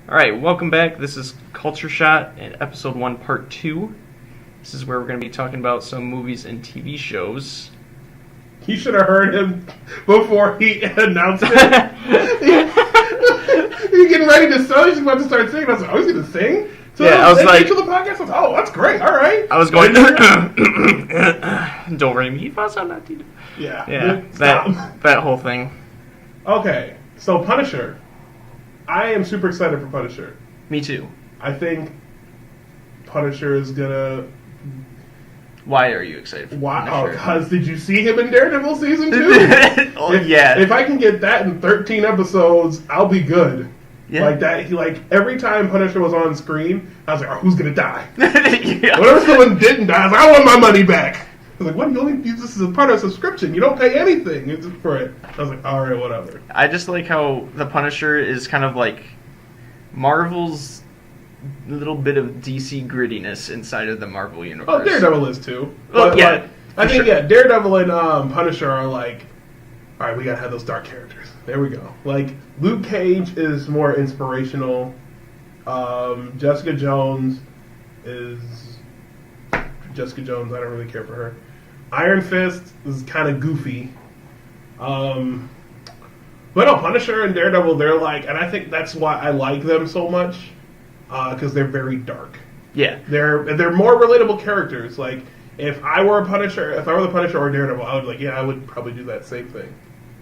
All right, welcome back. This is Culture Shot and Episode 1, Part 2. This is where we're going to be talking about some movies and TV shows. You should have heard him before he announced it. He's getting ready to sing. He's about to start singing. I was like, oh, he's going to sing? So yeah, I was like... to the podcast? I was like, oh, that's great. All right. I was going... Don't worry, me. Yeah, that whole thing. Okay, so Punisher. I am super excited for Punisher. Me too. I think Punisher is gonna... Why are you excited for Punisher? Punisher? Because did you see him in Daredevil Season 2? If I can get that in 13 episodes, I'll be good. Yeah. Like that, every time Punisher was on screen, I was like, oh, who's gonna die? Yeah. Whenever someone didn't die, I was like, I want my money back. I was like, what? You only use this as a part of a subscription. You don't pay anything for it. I was like, all right, whatever. I just like how the Punisher is kind of like Marvel's little bit of DC grittiness inside of the Marvel universe. Oh, Daredevil is too. Well, yeah. I think, Daredevil and Punisher are like, all right, we gotta have those dark characters. There we go. Like, Luke Cage is more inspirational. Jessica Jones is... Jessica Jones, I don't really care for her. Iron Fist is kind of goofy. But no, Punisher and Daredevil, they're like... And I think that's why I like them so much. Because they're very dark. Yeah. They're more relatable characters. Like, if I were the Punisher or Daredevil, I would probably do that same thing.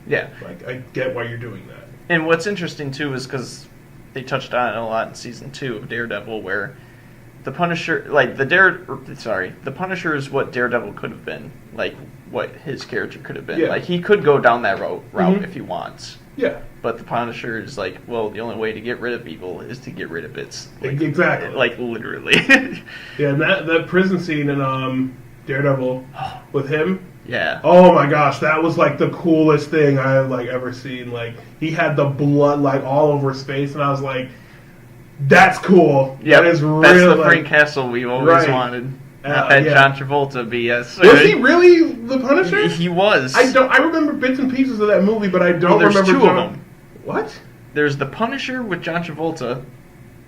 Yeah. Like, I get why you're doing that. And what's interesting, too, is because they touched on it a lot in Season 2 of Daredevil, where the Punisher, the Punisher is what Daredevil could have been. Like, what his character could have been. Yeah. Like, he could go down that route if he wants. Yeah. But the Punisher is like, well, the only way to get rid of evil is to get rid of its... Like, exactly. Like, literally. Yeah, and that prison scene in Daredevil with him... Yeah. Oh my gosh, that was like the coolest thing I have ever seen. Like, he had the blood all over his face, and I was like, "That's cool. Yeah, that is really that's the Frank Castle we always wanted." Not that John Travolta BS. Was he really the Punisher? He was. I remember bits and pieces of that movie, but I don't remember. There's two of them. What? There's the Punisher with John Travolta,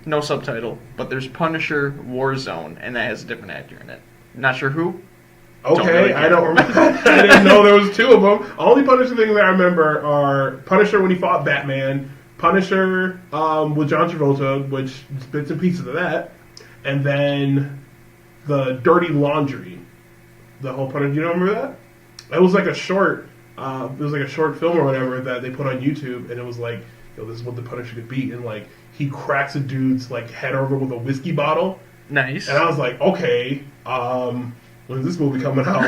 no subtitle, but there's Punisher Warzone, and that has a different actor in it. Not sure who. Okay, I don't remember. I didn't know there was two of them. Only Punisher things that I remember are Punisher when he fought Batman, Punisher with John Travolta, which is bits and pieces of that, and then the Dirty Laundry, the whole Punisher. You don't remember that? It was like a short. It was like a short film or whatever that they put on YouTube, and it was like, this is what the Punisher could be, and like he cracks a dude's head over with a whiskey bottle. Nice. And I was like, okay. When's this movie coming out?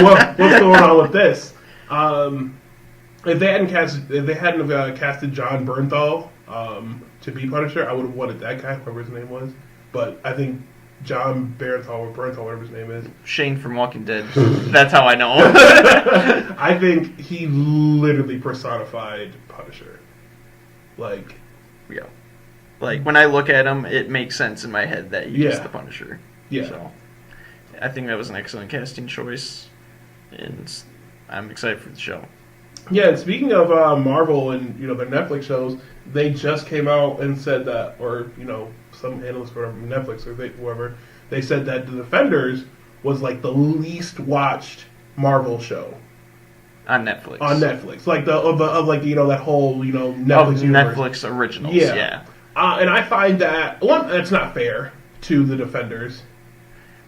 What's going on with this? If they hadn't casted John Bernthal to be Punisher, I would have wanted that guy, whoever his name was. But I think John Bernthal or Bernthal, whatever his name is. Shane from Walking Dead. That's how I know. I think he literally personified Punisher. Yeah. Like, when I look at him, it makes sense in my head that he's the Punisher. Yeah. So, I think that was an excellent casting choice, and I'm excited for the show. Yeah, and speaking of Marvel and their Netflix shows, they just came out and said that, or some analyst or Netflix or whoever, they said that The Defenders was the least watched Marvel show on Netflix. Like that whole Netflix universe. Netflix originals. Yeah. Yeah. And I find that that's not fair to The Defenders.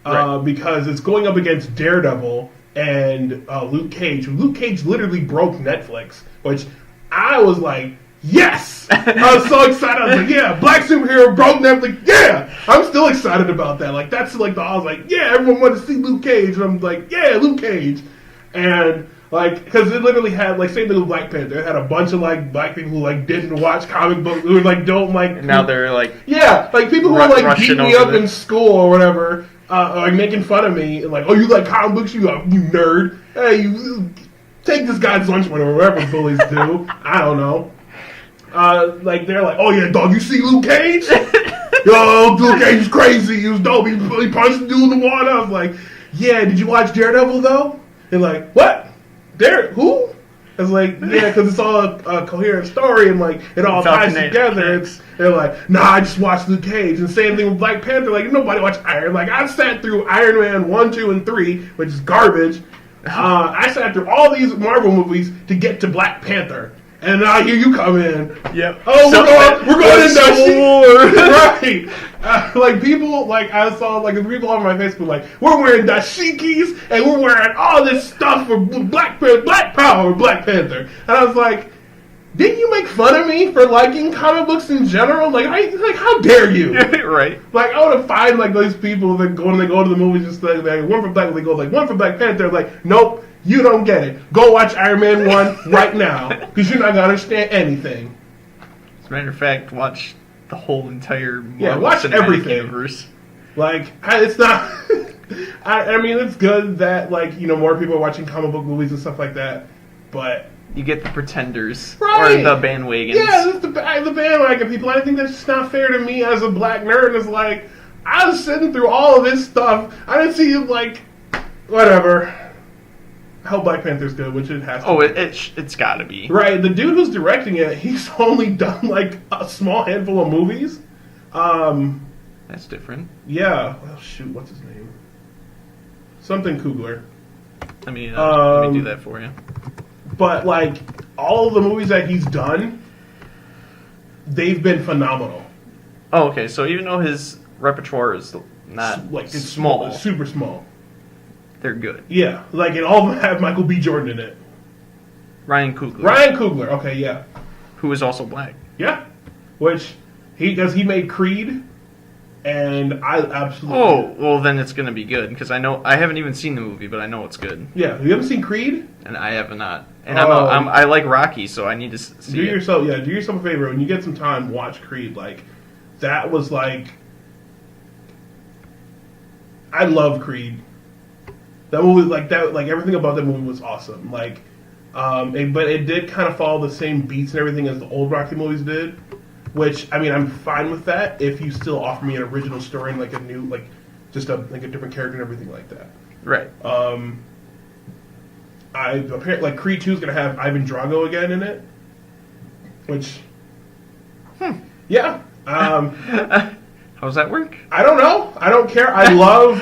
Right. Because it's going up against Daredevil and Luke Cage. Luke Cage literally broke Netflix, which I was like, yes! I was so excited. I was like, yeah, black superhero broke Netflix. Yeah! I'm still excited about that. I was like, yeah, everyone wanted to see Luke Cage. And I'm like, yeah, Luke Cage. And, because it literally had, same thing with Black Panther. It had a bunch of, black people who, don't watch comic books, who, don't, And now they're, yeah, people who were, beating me up in school or whatever, making fun of me, and oh, you like comic books, you nerd. Hey, you take this guy's lunch money or whatever bullies do. I don't know. They're like, oh yeah, dog, you see Luke Cage? Yo, Luke Cage is crazy. He was dope. He punched the dude in the water. I was like, yeah, did you watch Daredevil though? They're like, what? Who? It's like, yeah, because it's all a coherent story and like it all It's all ties connected. together. They're like, nah, I just watched Luke Cage. And same thing with Black Panther. Like nobody watched Iron. Like I sat through Iron Man 1, 2, and 3, which is garbage. I sat through all these Marvel movies to get to Black Panther. And now here you come in. Yep. Oh, we're going into Civil War. Right. Like people, like I saw, like people on my Facebook, like we're wearing dashikis and we're wearing all this stuff for Black Power, Black Panther. And I was like, didn't you make fun of me for liking comic books in general? Like, how dare you? Right. Like I want to find like those people that go when they go to the movies just like one for Black, they go like one for Black Panther. Like, nope. You don't get it. Go watch Iron Man 1 right now, because you're not going to understand anything. As a matter of fact, watch the whole entire Marvel watch Cinematic everything. Universe. Like, it's not... I mean, it's good that, like, you know, more people are watching comic book movies and stuff like that, but... You get the pretenders. Right. Or the bandwagons. Yeah, this is the bandwagon people. I think that's just not fair to me as a black nerd. It's like, I was sitting through all of this stuff. I didn't see, like, whatever... I hope Black Panther's good, which it has to Oh, be. it's gotta be. Right, the dude who's directing it, he's only done like a small handful of movies. That's different. Yeah. Oh shoot, what's his name? Something Coogler. Let me do that for you. But like all of the movies that he's done, they've been phenomenal. Oh, okay. So even though his repertoire is not Like it's small, it's super small. they're good. Yeah, like and all of them have Michael B. Jordan in it. Ryan Coogler, Ryan Coogler. Okay, yeah, who is also black. yeah. Which he made Creed, and I absolutely. Oh, well then it's gonna be good because I haven't even seen the movie, but I know it's good, Yeah, you haven't seen Creed? and I have not. And Oh. I like Rocky, so I need to see Do it. yourself a favor when you get some time. Watch Creed. Like that was like, I love Creed. That movie, like that, like everything about that movie was awesome. Like, but it did kind of follow the same beats and everything as the old Rocky movies did. Which I mean, I'm fine with that if you still offer me an original story and like a new, like just a different character and everything like that. Right. I apparently like Creed 2 is gonna have Ivan Drago again in it, which, yeah. How's that work? I don't know. I don't care. I love.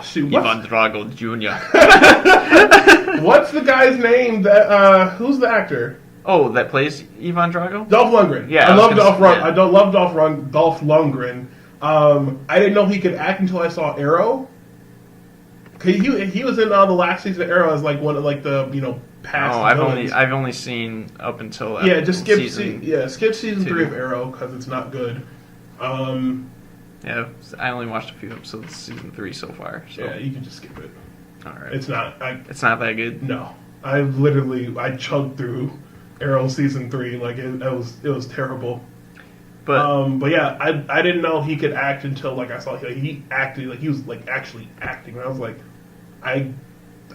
Shoot, Ivan Drago Jr. what's the guy's name? That who's the actor? Oh, that plays Ivan Drago? Dolph Lundgren. Yeah, I I was love gonna Dolph. say, Lundgren. yeah. I don't love Dolph Lundgren. I didn't know he could act until I saw Arrow. He was in the last season of Arrow as like one of like the past. Oh, villains. I've only seen up until just skip season. skip season 3 2. of Arrow because it's not good. Yeah, I only watched a few episodes of season 3 so far. So Yeah, you can just skip it. all right, It's not. it's not that good. No, I chugged through Arrow season 3 like it was terrible. But Yeah, I didn't know he could act until like I saw he acted like he was like actually acting. And I was like, I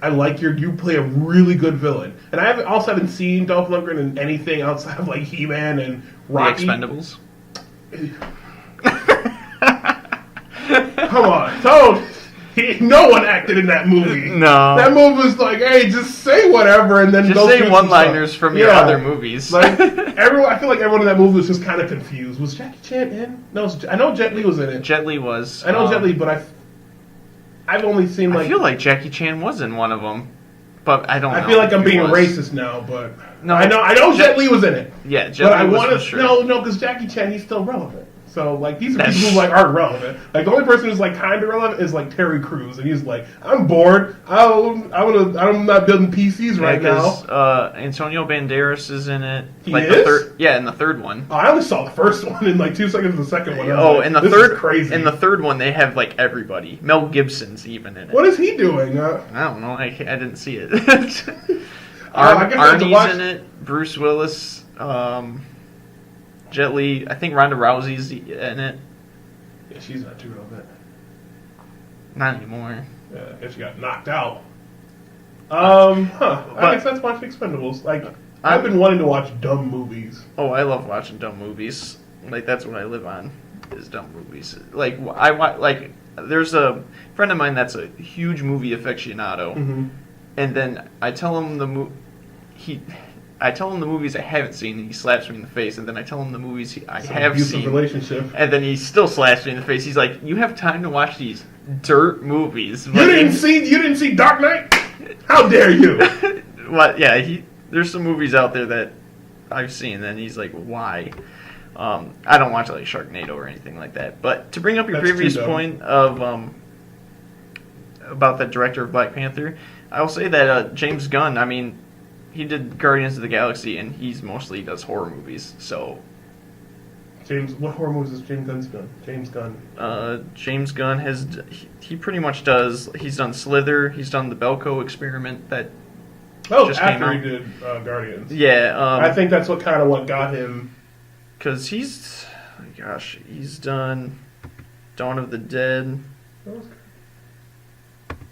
like you play a really good villain. And I haven't seen Dolph Lundgren in anything outside of like He-Man and Rocky. The Expendables. Come on, don't. No one acted in that movie. No. That movie was like, hey, just say whatever and then Just go say through some one-liners stuff. from your Yeah. other movies. Like everyone, I feel like everyone in that movie was just kind of confused. Was Jackie Chan in? No, I know Jet Li was in it. Jet Li was. I know Jet Li, but I've only seen like. I feel like Jackie Chan was in one of them, but I don't know. I feel like I'm if he being was. racist now, but No. I know Jet Li was in it. Yeah, Jet But I Li was want for to sure. no, because Jackie Chan, he's still relevant. So like these are That's- people who like aren't relevant. Like the only person who's like kind of relevant is like Terry Crews, and he's like, I'm bored. I'm not building PCs right now. Because Antonio Banderas is in it. He like is? The third, yeah, in the third one. Oh, I only saw the first one in like 2 seconds of the second one. I was Oh, like, in the this third, is crazy. in the third one, they have like everybody. Mel Gibson's even in it. What is he doing? I don't know. I didn't see it. I guess I have to watch- Arnie's in it. Bruce Willis. Jet Li. I think Ronda Rousey's in it. Yeah, she's not too relevant. Not anymore. Yeah, I guess she got knocked out. I But- guess that's watching Expendables. Like, I've been wanting to watch dumb movies. Oh, I love watching dumb movies. Like that's what I live on, is dumb movies. Like I want, like there's a friend of mine that's a huge movie aficionado, Mm-hmm. and then I tell him I tell him the movies I haven't seen, and he slaps me in the face. And then I tell him the movies I have seen, relationship. and then he still slaps me in the face. He's like, "You have time to watch these dirt movies." You didn't see Dark Knight? How dare you? Well, yeah, there's some movies out there that I've seen, and he's like, "Why?" I don't watch like Sharknado or anything like that. But to bring up your previous point of about the director of Black Panther, I will say that James Gunn. I mean, he did Guardians of the Galaxy, and he's mostly does horror movies. So, what horror movies has James Gunn done? James Gunn he pretty much does. He's done Slither. He's done the Belko Experiment that just came out. He did Guardians. Yeah, I think that's what got him. Because he's done Dawn of the Dead.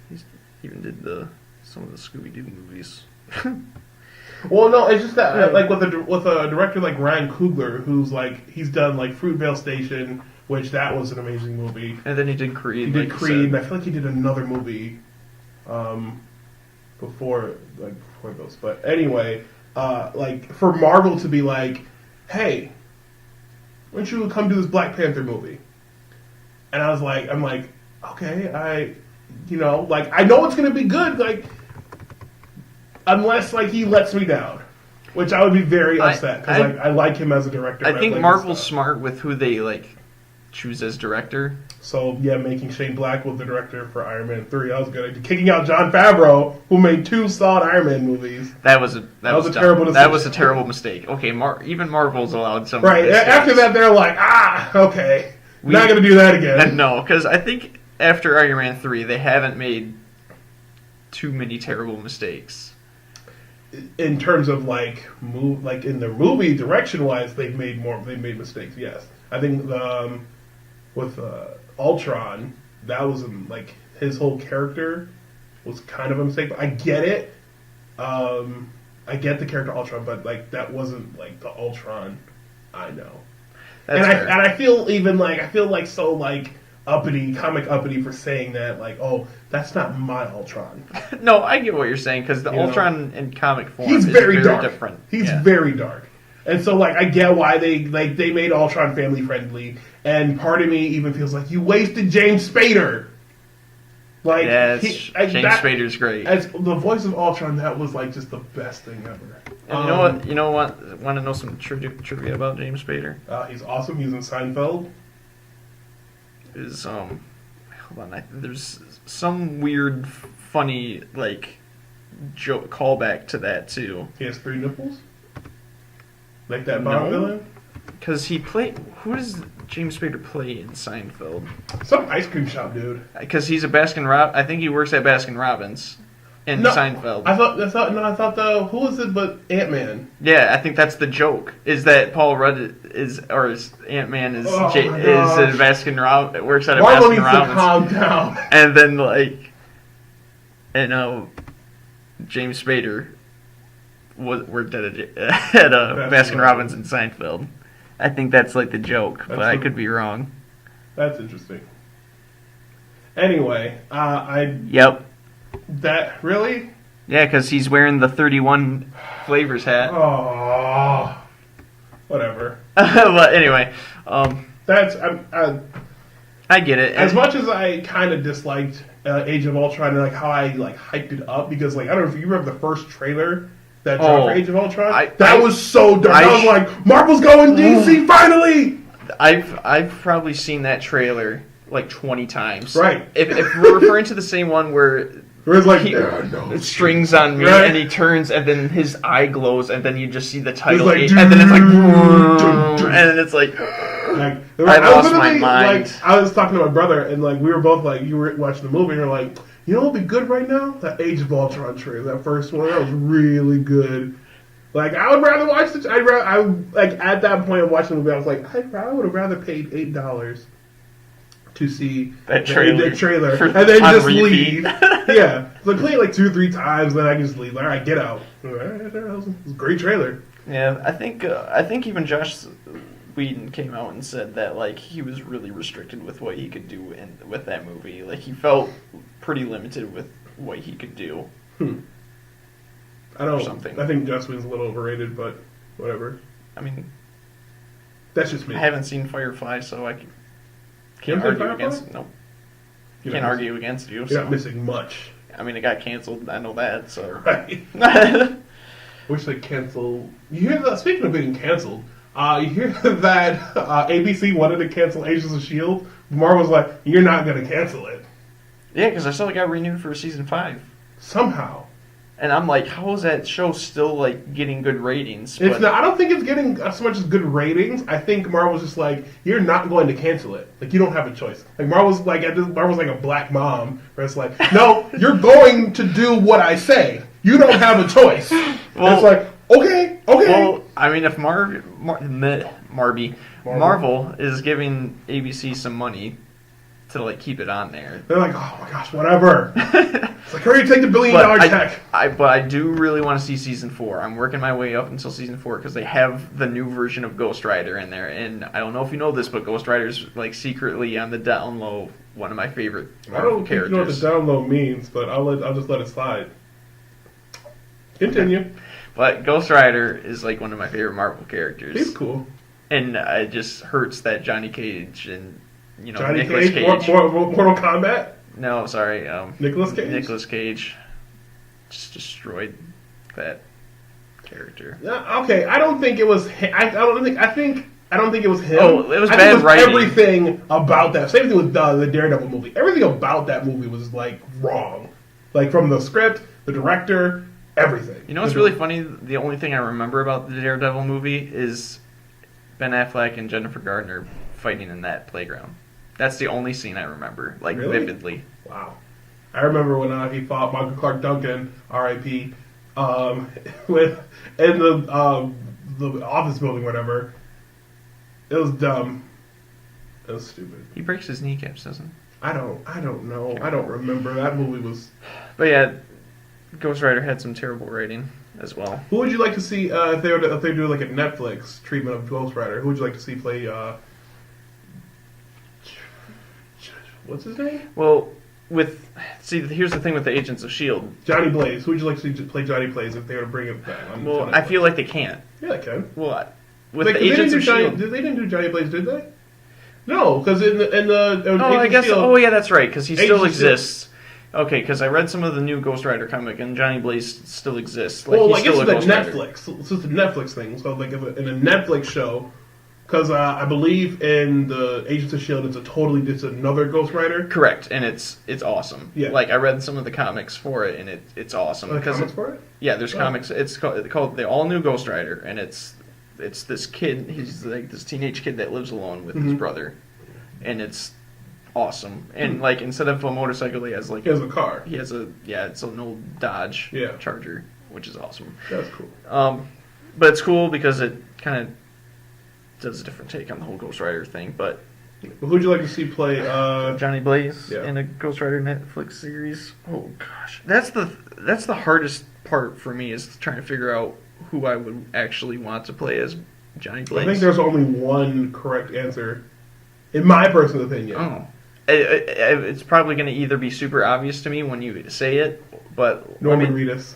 He's even did some of the Scooby-Doo movies. Well, no, it's just that like with a director like Ryan Coogler, who's like he's done like Fruitvale Station, which that was an amazing movie. And then he did Creed. He did Creed, and I feel like he did another movie before those. But anyway, like for Marvel to be like, hey, why don't you come do this Black Panther movie? And I'm like, okay, I know it's gonna be good, like, unless like he lets me down, which I would be very upset because I like him as a director. I think Marvel's smart with who they like choose as director. So yeah, making Shane Black was the director for Iron Man 3. I was good. Kicking out Jon Favreau, who made 2 solid Iron Man movies. That was a terrible decision. That was a terrible mistake. Okay, even Marvel's allowed some. Right after that, they're like, okay, we're not going to do that again. No, because I think after Iron Man 3, they haven't made too many terrible mistakes. In terms of like in their movie direction wise, they've made mistakes. Yes, I think with Ultron, that was like his whole character was kind of a mistake. But I get it. I get the character Ultron, but like that wasn't like the Ultron I know. That's fair. I feel like so like comic uppity for saying that, like, oh, that's not my Ultron. No, I get what you're saying, because the Ultron in comic form is very dark. Different. He's very dark. And so, like, I get why they made Ultron family friendly, and part of me even feels like you wasted James Spader. Like, yeah, James Spader's great. As the voice of Ultron, that was like just the best thing ever. And you know what? Want to know some trivia about James Spader? He's awesome. He's in Seinfeld. Hold on. There's some weird, funny like joke callback to that too. He has 3 nipples. Like that Bond villain? Because he played... Who does James Spader play in Seinfeld? Some ice cream shop dude. Because he's a I think he works at Baskin Robbins in Seinfeld. I thought who was it but Ant-Man? Yeah, I think that's the joke. Is that Paul Rudd is Ant-Man is at Baskin Robbins, works at a Marvel Baskin Robbins. To calm down. And then James Spader worked at Baskin Robbins in Seinfeld. I think that's like the joke, but I could be wrong. That's interesting. Anyway, Yep. That really? Yeah, because he's wearing the 31 flavors hat. Oh, whatever. But anyway, that's I get it. As much as I kind of disliked Age of Ultron and like how I like hyped it up because like I don't know if you remember the first trailer that dropped for Age of Ultron. That was so dark. I was like, Marvel's going DC finally. I've probably seen that trailer like 20 times. Right. If we're referring to the same one where it's like strings on me, and he turns, and then his eye glows, and then you just see the title, like, and then it's like, and then it's like, I lost my mind. Like, I was talking to my brother, and like we were both like, you were watching the movie, and you're like, you know what would be good right now? That Age of Ultron trailer, that first one, that was really good. Like I would rather watch at that point of watching the movie, I was like, I would have rather paid $8 to see that trailer and then just leave. Yeah, so I play it like 2 or 3 times, then I can just leave. All right, get out. All right, that was a great trailer. Yeah, I think even Josh Whedon came out and said that like he was really restricted with what he could do with that movie. Like he felt pretty limited with what he could do. I don't. something. I think Joss Whedon's a little overrated, but whatever. I mean, That's just me. I haven't seen Firefly, so I You can't haven't seen argue Firefly? against. Nope, You're can't not argue against you. You're So. not missing much. I mean, it got canceled. I know that. So. Right. Wish they cancel. You hear that? Speaking of being canceled, you hear that ABC wanted to cancel Agents of Shield. Marvel was like, "You're not going to cancel it." Yeah, because I saw it got renewed for season 5, Somehow, and I'm like, how is that show still like getting good ratings? it's not. I don't think it's getting as much as good ratings. I think Marvel's just like, "You're not going to cancel it. Like you don't have a choice." Like Marvel's like, Marvel's like a black mom, where it's like, "No, you're going to do what I say. You don't have a choice." Well, it's like, okay. Well, I mean, if Marvel is giving ABC some money to like keep it on there. They're like, "Oh my gosh, whatever." It's like, hurry, take the $1 billion check. But I do really want to see season 4. I'm working my way up until season 4 because they have the new version of Ghost Rider in there, and I don't know if you know this, but Ghost Rider's like secretly on the down low one of my favorite I don't think characters. you know what the down low means, but I'll just let it slide. Continue. But Ghost Rider is like one of my favorite Marvel characters. He's cool. And it just hurts that Johnny Cage and Johnny Nicolas Cage, Cage. Mortal Kombat. No, sorry. Nicolas Cage. Nicolas Cage just destroyed that character. Yeah, okay, I don't think it was. I don't think it was him. Oh, it was I bad think it was writing. Everything about that. Same thing with the Daredevil movie. Everything about that movie was like wrong. Like from the script, the director, everything. You know what's really funny? The only thing I remember about the Daredevil movie is Ben Affleck and Jennifer Gardner fighting in that playground. That's the only scene I remember, like Really? vividly. Wow. I remember when he fought Michael Clark Duncan, R.I.P. With in the office building, whatever. It was dumb. It was stupid. He breaks his kneecaps, doesn't he? I don't know. I don't remember. That movie was. But yeah, Ghost Rider had some terrible writing as well. Who would you like to see if they do like a Netflix treatment of Ghost Rider? Who would you like to see play? What's his name? Well, here's the thing with the Agents of Shield. Johnny Blaze. Who would you like to see play Johnny Blaze if they were to bring it back? Well, I feel like they can't. Yeah, they can. Well, with Like, the Agents of Shield. They didn't do Johnny Blaze, did they? No, because in the Oh, I guess. Oh, yeah, that's right. Because he still Agents of Shield. exists. Okay, because I read some of the new Ghost Rider comic, and Johnny Blaze still exists. Well, he's I guess still it's a a Ghost Rider. Netflix. It's just a Netflix thing. So, like, in a Netflix show, because I believe in the Agents of Shield, it's another Ghost Rider. Correct, and it's awesome. Yeah. Like I read some of the comics for it, and it's awesome. Are there because comics for it? Yeah, there's Oh. comics. It's called the All New Ghost Rider, and it's this kid. He's like this teenage kid that lives alone with his brother, and it's awesome. And like instead of a motorcycle, he has like He has a car. it's an old Dodge Yeah. Charger, which is awesome. That's cool. But it's cool because it kind of does a different take on the whole Ghost Rider thing. But Well, who'd you like to see play? Johnny Blaze Yeah. in a Ghost Rider Netflix series. Oh gosh, that's the hardest part for me is trying to figure out who I would actually want to play as Johnny Blaze. I think there's only one correct answer, in my personal opinion. Oh, it's probably going to either be super obvious to me when you say it, but Norman Reedus.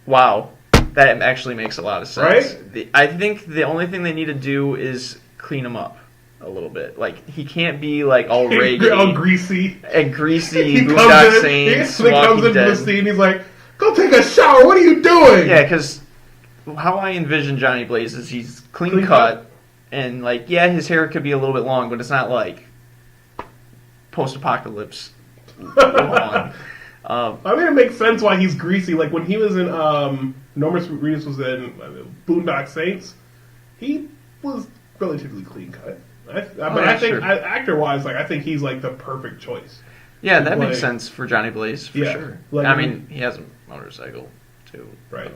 Wow, that actually makes a lot of sense. Right? I think the only thing they need to do is clean him up a little bit. Like he can't be like all raggedy, All greasy. and greasy. He Boondock Saints, he comes Walking into the Dead. scene. He's like, "Go take a shower. What are you doing?" Yeah, because how I envision Johnny Blaze is he's clean cut. cut, and like his hair could be a little bit long, but it's not like post-apocalypse long. I mean, it makes sense why he's greasy. Like when he was in Norman Reedus was in Boondock Saints, he was relatively clean cut. I think sure. actor-wise, like I think he's like the perfect choice. Yeah, that Like- makes sense for Johnny Blaze for Yeah, sure. like- I mean, he has a motorcycle too. Right.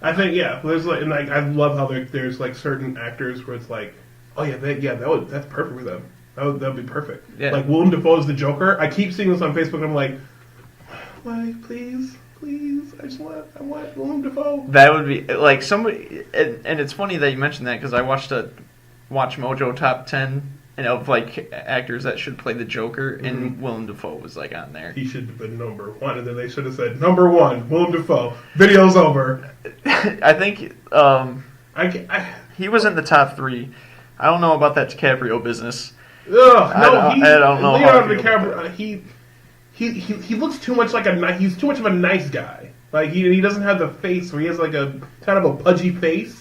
I think there's like, and like I love how there's like certain actors where it's like, oh yeah, that's perfect for them. That'd be perfect. Yeah. Like Willem Dafoe's the Joker. I keep seeing this on Facebook. And I'm like, why, please, I want Willem Dafoe. That would be like somebody, and it's funny that you mentioned that because I watched a Watch Mojo top 10 and of like actors that should play the Joker, and Willem Dafoe was like on there. He should have been number one, and then they should have said number one, Willem Dafoe. Video's over. I think he was in the top 3. I don't know about that DiCaprio business. I don't know. Leonardo DiCaprio, he looks too much like he's too much of a nice guy. Like he doesn't have the face where he has like a kind of a pudgy face.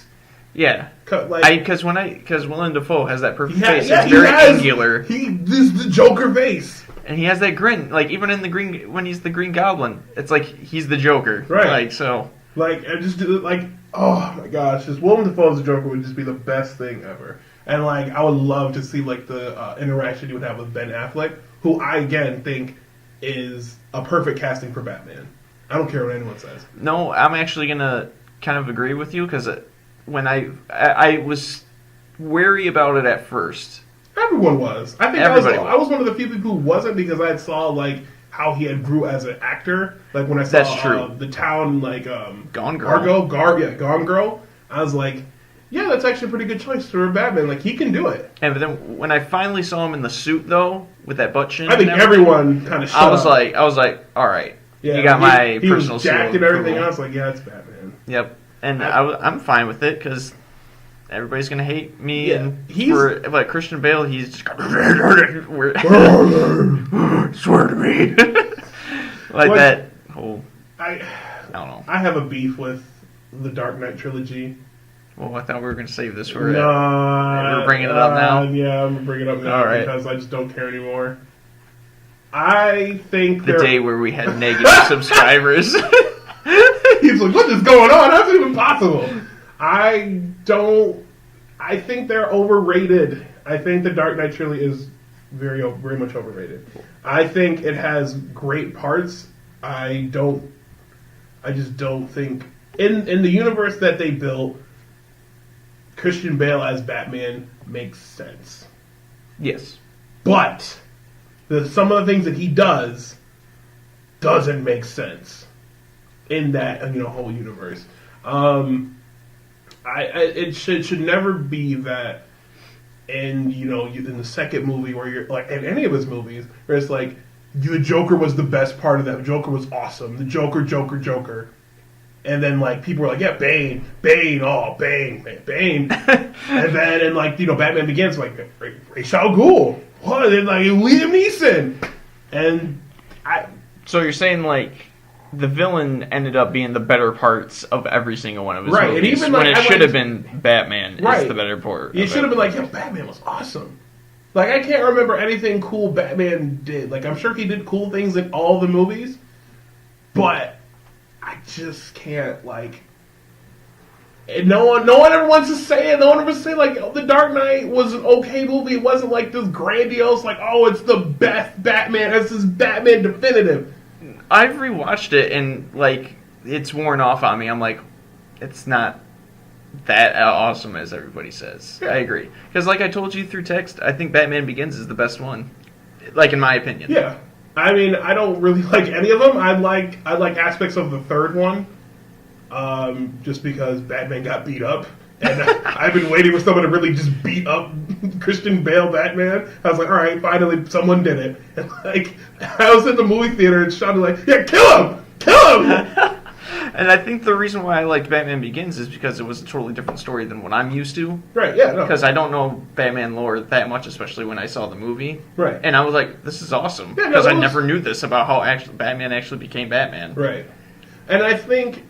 Yeah, like because Willem Dafoe has that perfect face. face. It's very angular. This is the Joker face, and he has that grin. Like even in when he's the Green Goblin, it's like he's the Joker. Right. Like so. Like I just like oh my gosh, just Willem Dafoe as the Joker would just be the best thing ever. And like I would love to see like the interaction you would have with Ben Affleck, who I again think is a perfect casting for Batman. I don't care what anyone says. No, I'm actually gonna kind of agree with you because when I was wary about it at first. Everyone was. I think I was one of the few people who wasn't because I saw like how he had grew as an actor. Like when I saw the town like Gone Girl. Gone Girl. I was like, yeah, that's actually a pretty good choice for Batman. Like he can do it. And then when I finally saw him in the suit though, with that butt chin, I think everyone kind of. I was like, all right, yeah, you got my he personal was jacked and everything approval. else. Like yeah, it's Batman. Yep. And I'm fine with it because everybody's gonna hate me. Yeah, and for like Christian Bale, he's just swear to me that whole. I don't know. I have a beef with the Dark Knight trilogy. Well, I thought we were gonna save this for we're bringing it up now. Yeah, I'm gonna bring it up now All right. because I just don't care anymore. I think the day where we had negative subscribers. He's like, what is going on? How's it even possible? I think they're overrated. I think the Dark Knight trilogy is very much overrated. I think it has great parts. I just don't think in the universe that they built, Christian Bale as Batman makes sense. Yes. But some of the things that he does doesn't make sense in that whole universe. It should never be that in in the second movie where you're like in any of his movies where it's like the Joker was the best part of that. The Joker was awesome. The Joker. And then like people were like, yeah, Bane, oh Bane. And then in like Batman Begins like Ra's al Ghul, what? And then like Liam Neeson, and So you're saying like the villain ended up being the better parts of every single one of his movies, and even when like, it should have been Batman is the better part. It should have been like, yeah, Batman was awesome. Like I can't remember anything cool Batman did. Like I'm sure he did cool things in all the movies, but I just can't like. And no one ever wants to say it. No one ever say like, oh, The Dark Knight was an okay movie. It wasn't like this grandiose, like, oh, it's the best Batman. This is Batman definitive. I've rewatched it and like it's worn off on me. I'm like, it's not that awesome as everybody says. Yeah. I agree because like I told you through text, I think Batman Begins is the best one. Like in my opinion. Yeah. I mean, I don't really like any of them. I like aspects of the third one, just because Batman got beat up, and I've been waiting for someone to really just beat up Christian Bale Batman. I was like, all right, finally someone did it. And like, I was in the movie theater and Sean was like, yeah, kill him. And I think the reason why I liked Batman Begins is because it was a totally different story than what I'm used to. Right, yeah, no. Because I don't know Batman lore that much, especially when I saw the movie. Right. And I was like, this is awesome. Yeah, because I never knew this about how Batman actually became Batman. Right. And I think...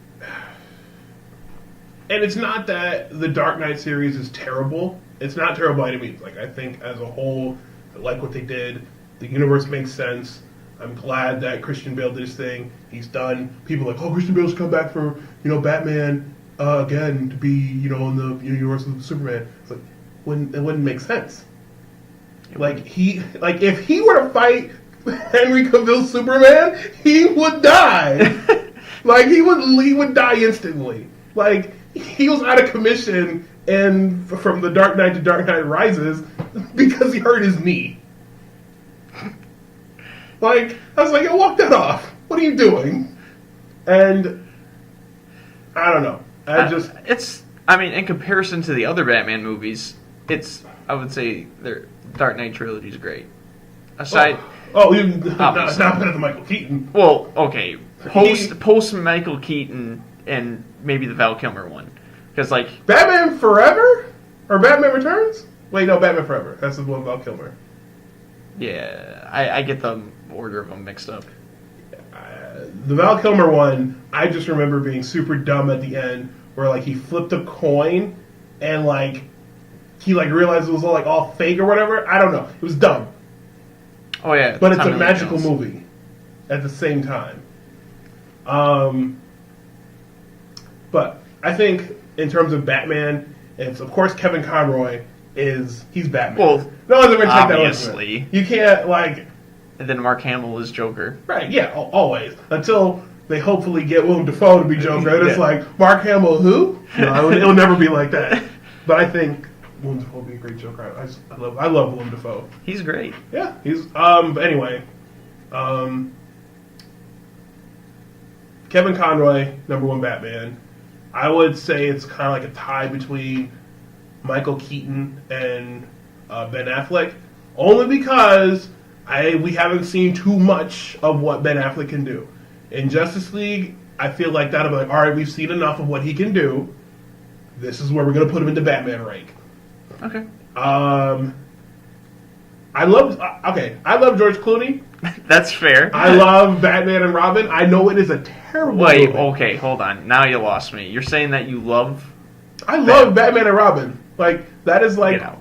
And it's not that the Dark Knight series is terrible. It's not terrible by any means. Like, I think as a whole, I like what they did. The universe makes sense. I'm glad that Christian Bale did his thing. He's done. People are like, oh, Christian Bale's come back for, Batman again to be, in the universe of Superman. It's like, it wouldn't make sense. Like, if he were to fight Henry Cavill's Superman, he would die. Like, he would die instantly. Like, he was out of commission and from The Dark Knight to Dark Knight Rises because he hurt his knee. Like, I was like, yo, walk that off. What are you doing? And I don't know. In comparison to the other Batman movies, I would say their Dark Knight trilogy is great. Aside, Even not better than Michael Keaton. well, okay, post Michael Keaton and maybe the Val Kilmer one, because like Batman Forever or Batman Returns. Wait, no, Batman Forever. That's the one with Val Kilmer. yeah, I get the order of them mixed up. The Val Kilmer one, I just remember being super dumb at the end, where like he flipped a coin and like he like realized it was all fake or whatever. I don't know. It was dumb. Oh yeah, But it's Tommy a Lee magical Jones. movie at the same time. But I think in terms of Batman, it's of course Kevin Conroy he's Batman. Well, no one's ever take that away from obviously. it. You can't like And then Mark Hamill is Joker. right, yeah, always until they hopefully get Willem Dafoe to be Joker. And it's Yeah. like Mark Hamill, who? No, it'll never be like that. But I think Willem Dafoe would be a great Joker. I love Willem Dafoe. He's great. Yeah, he's but anyway, Kevin Conroy, number one Batman. I would say it's kind of like a tie between Michael Keaton and Ben Affleck, only because we haven't seen too much of what Ben Affleck can do. In Justice League, I feel like that. I'm like, all right, we've seen enough of what he can do. This is where we're going to put him into Batman rank. Okay. I love George Clooney. That's fair. I love Batman and Robin. I know it is a terrible Wait, movie. okay, hold on. Now you lost me. You're saying that you love... I love Batman and Robin. Like, that is like... Get out.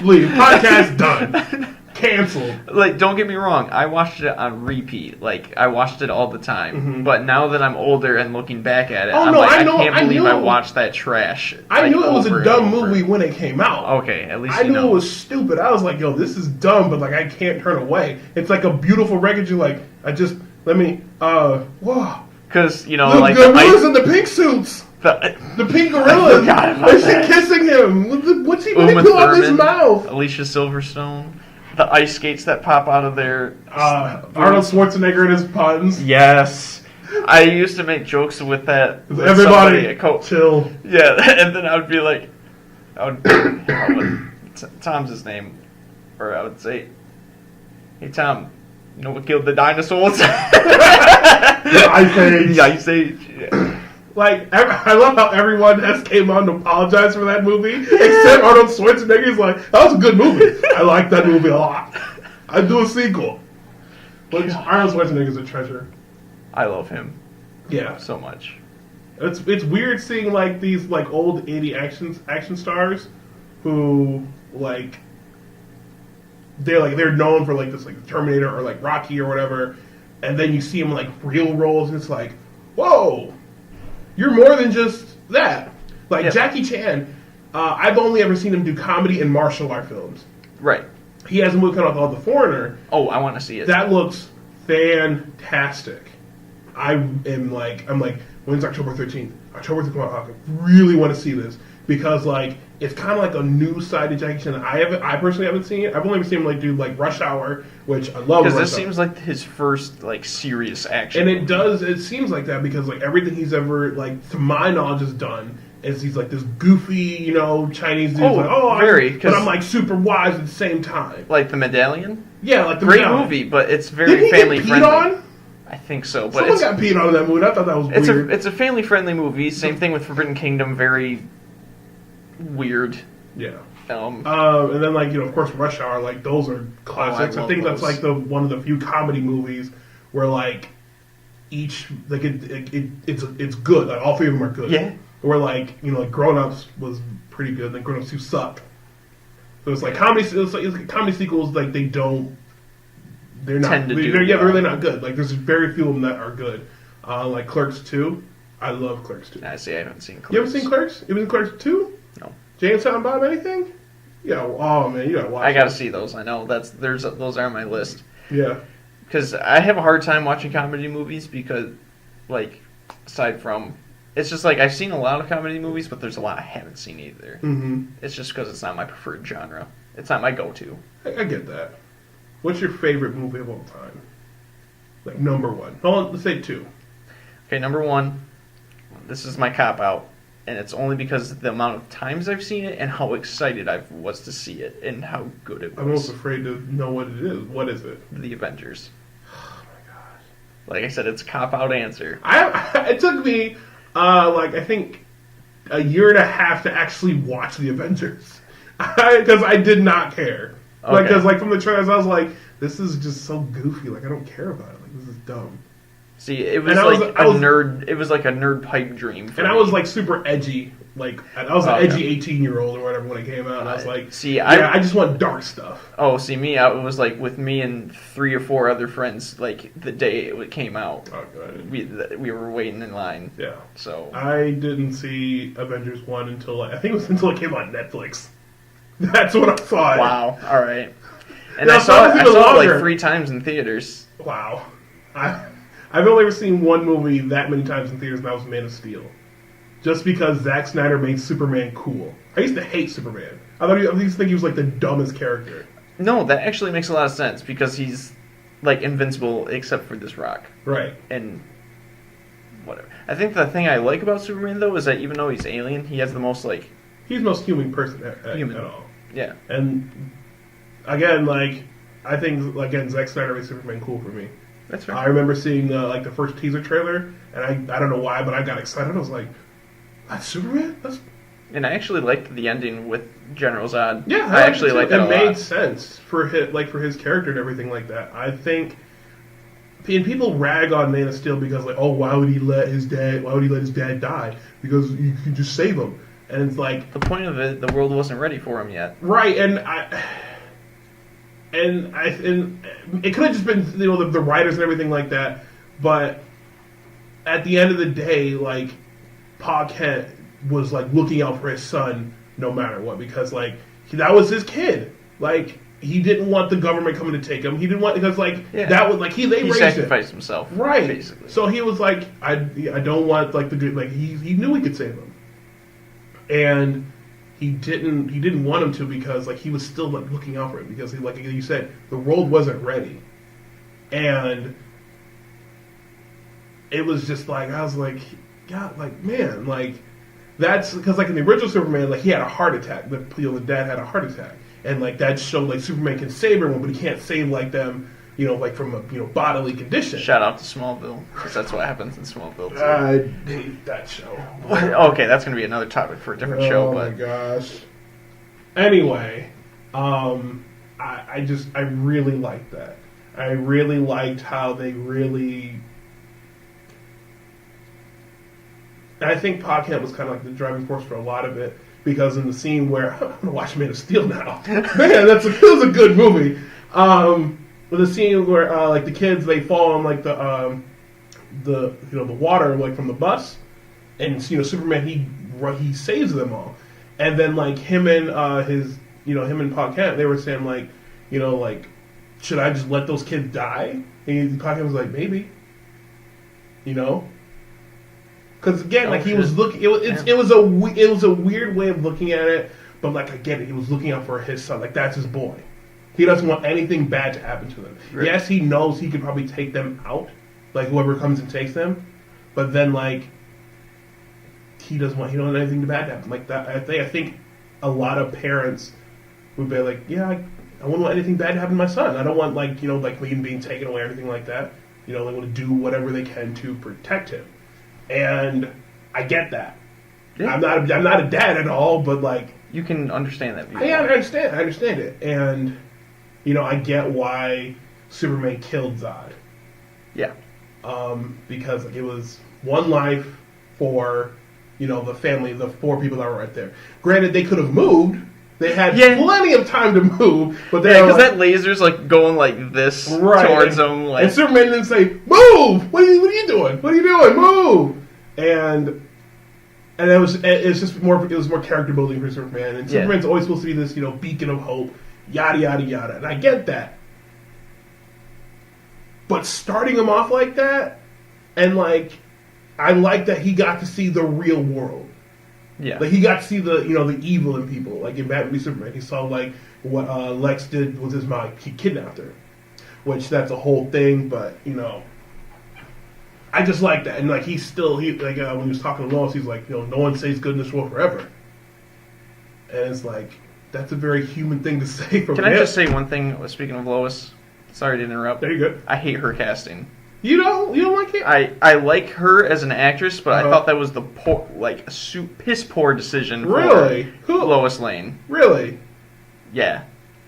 Leave. Podcast done. Canceled. Like, don't get me wrong. I watched it on repeat. Like, I watched it all the time. But now that I'm older and looking back at it, Oh, I'm no, like, I I know- can't I believe knew- I watched that trash. I like, knew it was over a and dumb over. movie when it came out. Okay, at least I you knew know. it was stupid. I was like, yo, this is dumb, but like I can't turn away. It's like a beautiful record. You're like, whoa. Because, you know, The like... gorillas in the pink suits. The pink gorillas. forgot about Is she that. kissing him? What's he Uma putting on his Thurman, mouth? Alicia Silverstone, the ice skates that pop out of their... Arnold Schwarzenegger and his puns. Yes. I used to make jokes with that. With Everybody, somebody at chill. Yeah, and then I would be like... Tom's his name. Or I would say... Hey, Tom, you know what killed the dinosaurs? The Ice Age. The Ice Age. Yeah. Like, I love how everyone has came on to apologize for that movie, except Arnold Schwarzenegger's like, that was a good movie. I like that movie a lot. I'd do a sequel. But Arnold Schwarzenegger's a treasure. I love him Yeah. so much. It's weird seeing, like, these, like, old 80 action stars who, like, they're known for, like, this, like, Terminator or, like, Rocky or whatever, and then you see them, like, real roles, and it's like, whoa! You're more than just that. Like, Yeah. Jackie Chan, I've only ever seen him do comedy and martial art films. Right. He has a movie coming out called The Foreigner. Oh, I want to see it. That looks fantastic. I'm like, when's October 13th? October 13th, I really want to see this. Because, like, it's kind of like a new side of Jackie Chan. I personally haven't seen it. I've only seen him, like, do, like, Rush Hour, which I love Because Rush this Hour. seems like his first, like, serious action. And it seems like that because, like, everything he's ever, like, to my knowledge has done is he's, like, this goofy, you know, Chinese dude. Oh, Like, very, but 'cause- I'm, like, super wise at the same time. Like The Medallion? Yeah, like the Great Medallion. movie, but it's Didn't very he family get peed friendly. on? I think so, but Someone got peed on in that movie. I thought that was weird. it's a family friendly movie. Same thing with Forbidden Kingdom. Very weird. Yeah. Um, And then, like, you know, of course, Rush Hour, like, those are classics. I love think that's, those. like, one of the few comedy movies where, like, each, like, it's good. Like, all three of them are good. Yeah. Where, like, you know, like, Grown Ups was pretty good, and then Grown Ups 2 sucked. So it's like comedy, it's like comedy sequels, like, they're not, Tend to do they're well. really not good. Like, there's very few of them that are good. Like, Clerks 2. I love Clerks 2. I see. I haven't seen. Clerks. You haven't seen Clerks? You haven't seen Clerks 2? No. Jay and Silent Bob, anything? Yeah. Oh man, you gotta watch. I gotta it. see those. I know those are on my list Yeah. because I have a hard time watching comedy movies because, like, aside from, it's just like I've seen a lot of comedy movies, but there's a lot I haven't seen either. Mm-hmm. It's just because it's not my preferred genre. It's not my go-to. I get that. What's your favorite movie of all time? Like number one. Hold on, let's say two. Okay, number one. This is my cop out. and it's only because of the amount of times I've seen it and how excited I was to see it and how good it was. I'm almost afraid to know what it is. What is it? The Avengers. Oh my gosh! Like I said, it's a cop-out answer. It took me I think a year and a half to actually watch the Avengers because I did not care. Okay. Because from the trailers, I was like, this is just so goofy. Like I don't care about it. Like this is dumb. See, it was I like was- nerd. It was like a nerd pipe dream. For And I me. was like super edgy. Like I was an Okay. edgy 18-year-old or whatever when it came out. And I was like, See, I just want dark stuff. Oh, see, me, I was like with me and 3 or 4 other friends. Like the day it came out, Oh god. we were waiting in line. Yeah. So I didn't see Avengers 1 until I think it was until it came on Netflix. That's when I saw it. wow, all right. And No, I so saw it was it. I even saw it longer. like 3 times in theaters. Wow. I've only ever seen one movie that many times in theaters, and that was Man of Steel. Just because Zack Snyder made Superman cool. I used to hate Superman. I used to think he was like the dumbest character. No, that actually makes a lot of sense because he's like invincible except for this rock Right. and whatever. I think the thing I like about Superman though is that even though he's alien, he has the most like He's the most human person at Human. all. yeah. And again, I think again Zack Snyder made Superman cool for me. That's I right. remember seeing the first teaser trailer, and I don't know why, but I got excited. I was like, "That's Superman? That's And I actually liked the ending with General Zod. yeah." I actually liked that a It made lot. sense for his character and everything like that. I think, and people rag on Man of Steel because why would he let his dad die? Because you can just save him, and it's like The point of it, the world wasn't ready for him yet. right, and it could have just been the writers and everything like that, but at the end of the day, Pa Kent was looking out for his son no matter what because that was his kid. He didn't want the government coming to take him. He didn't want because Yeah. that was they He raised sacrificed himself, it right. basically. So he was like, I don't want the good he knew he could save him, and he didn't want him to because he was still looking out for him because like you said the world wasn't ready, and it was just I was like, God, man, that's because in the original Superman he had a heart attack. The dad had a heart attack, and that showed Superman can save everyone, but he can't save them. From a bodily condition. Shout out to Smallville, because that's what happens in Smallville, too. I hate that show. Okay, that's going to be another topic for a different show, Oh my but gosh. Anyway, I really liked that. I really liked how they really. I think Pa Kent was kind of the driving force for a lot of it because in the scene where I'm gonna watch Man of Steel now, man, that was a good movie. With the scene where the kids they fall on the water from the bus, and Superman he saves them all, and then him and him and Pa Kent they were saying should I just let those kids die? And Pa Kent was like maybe, because again he was looking it was a weird way of looking at it, but I get it, he was looking out for his son, that's his boy. He doesn't want anything bad to happen to them. Right. Yes, he knows he could probably take them out, whoever comes and takes them, but then he don't want anything bad to happen. That I think a lot of parents would be I wouldn't want anything bad to happen to my son. I don't want him being taken away or anything like that. They want to do whatever they can to protect him, and I get that. Yeah. I'm not a dad at all, but you can understand that view. I understand it, and I get why Superman killed Zod. Yeah. Because it was one life for the family, the 4 people that were right there. Granted, they could have moved. They had plenty of time to move, but they because that laser's going like this towards them. And Superman didn't say, "Move! What are you doing? What are you doing? Move!" And it was more character building for Superman. And Superman's always supposed to be this beacon of hope, yada yada yada. And I get that, but starting him off like that, and I like that he got to see the real world. Yeah. He got to see the the evil in people. In Batman v Superman, he saw what Lex did with his mom. He kidnapped her, which that's a whole thing. But I just like that, and like when he was talking to Lois, he's like, no one stays good in this world forever, and it's like that's a very human thing to say from him. Can I just say one thing? Speaking of Lois, sorry to interrupt. There you go. I hate her casting. You don't like it? I like her as an actress, but Uh-huh. I thought that was the piss poor decision. Really? For Lois Lane. Really? Yeah.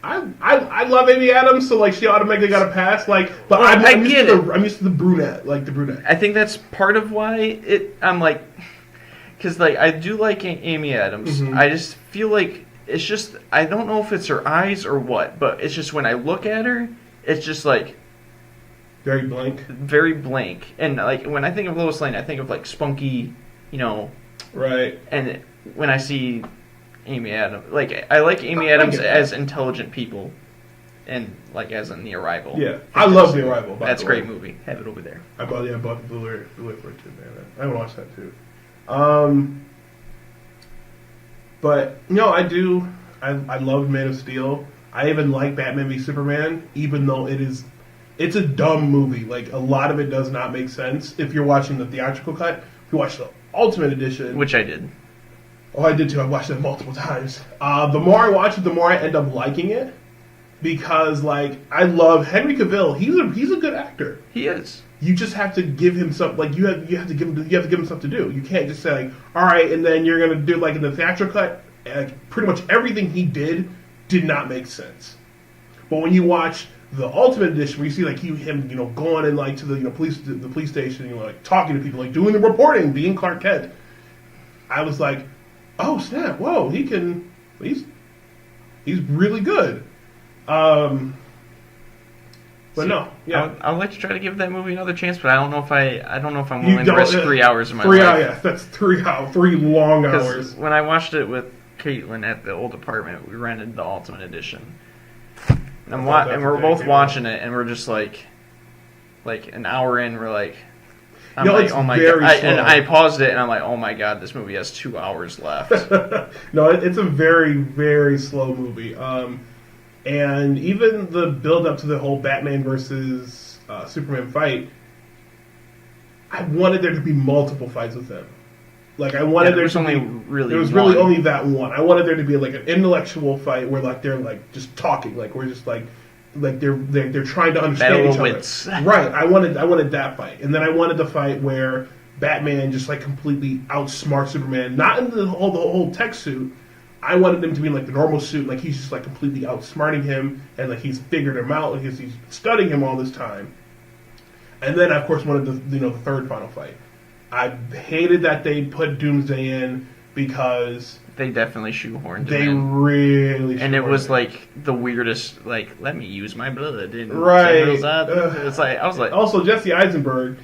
I love Amy Adams, so like she automatically got a pass. Like, but Well, I'm used get to it. I'm used to the brunette, like the brunette. I think that's part of why I'm like, because like I do like Amy Adams. Mhm. I just feel like it's just I don't know if it's her eyes or what, but it's just when I look at her, it's just like Very blank. very blank. And like when I think of Lois Lane, I think of like spunky, Right. And when I see Amy Adams, like I like Amy Adams get that. as intelligent people, and like as in The Arrival. Yeah, I love The Arrival. By That's the a great way. movie. Have it over there. I bought the Blu-ray for it too, man. I haven't watched that too. But no, I do. I love Man of Steel. I even like Batman v Superman, even though it's a dumb movie. Like a lot of it does not make sense if you're watching the theatrical cut. If you watch the Ultimate Edition, Which I did. oh, I did too. I watched it multiple times. The more I watch it, the more I end up liking it because, like, I love Henry Cavill. He's a good actor. He is. You just have to give him something. Like you have to give him something to do. You can't just say like, all right, and then you're gonna do like in the theatrical cut. Like, pretty much everything he did not make sense. But when you watch the Ultimate Edition, where you see like him going in like to the police station, like talking to people, like doing the reporting, being Clark Kent, I was like, oh snap, whoa, he's really good. But no, yeah. I would like to try to give that movie another chance, but I don't know if I'm willing to risk 3 hours of my 3 hours, life. yeah, that's 3 hours, 3 long Because hours. when I watched it with Caitlin at the old apartment, we rented the Ultimate Edition. And we're both watching it, and we're just like an hour in, we're like, I'm like, it's oh my very god! slow. And I paused it, and I'm like, oh my god, this movie has 2 hours left. No, it's a very, very slow movie. And even the build up to the whole Batman versus Superman fight, I wanted there to be multiple fights with them. Like I wanted there to only be, really there was really one. only that one. I wanted there to be like an intellectual fight where like they're like just talking, like we're just like they're trying to understand Battle each of other. wits. Right. I wanted that fight, and then I wanted the fight where Batman just like completely outsmarts Superman, not in the whole tech suit. I wanted him to be in like the normal suit, like he's just like completely outsmarting him, and like he's figured him out, like he's studying him all this time. And then of course wanted the third final fight. I hated that they put Doomsday in because They definitely shoehorned they him in. really And it shoehorned was like the weirdest, like, let me use my blood. And Right. It's like, I was like, Also, Jesse Eisenberg.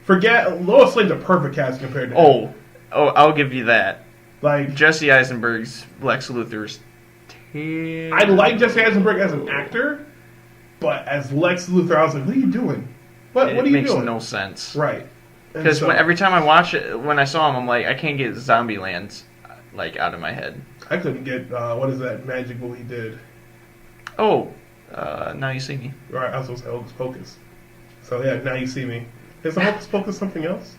Forget Lois Lane's a perfect cast compared to him. I'll give you that. Like Jesse Eisenberg's Lex Luthor's I like Jesse Eisenberg as an actor, but as Lex Luthor, I was like, what are you doing? What are you doing? It makes no sense. Right. And Because so, every time I watch it, when I saw him, I'm like, I can't get Zombieland like out of my head. I couldn't get what is that magic movie he did? Oh, Now You See Me. Right, I was supposed to say Hocus Pocus. So yeah, Now You See Me. Is the Hocus Pocus something else?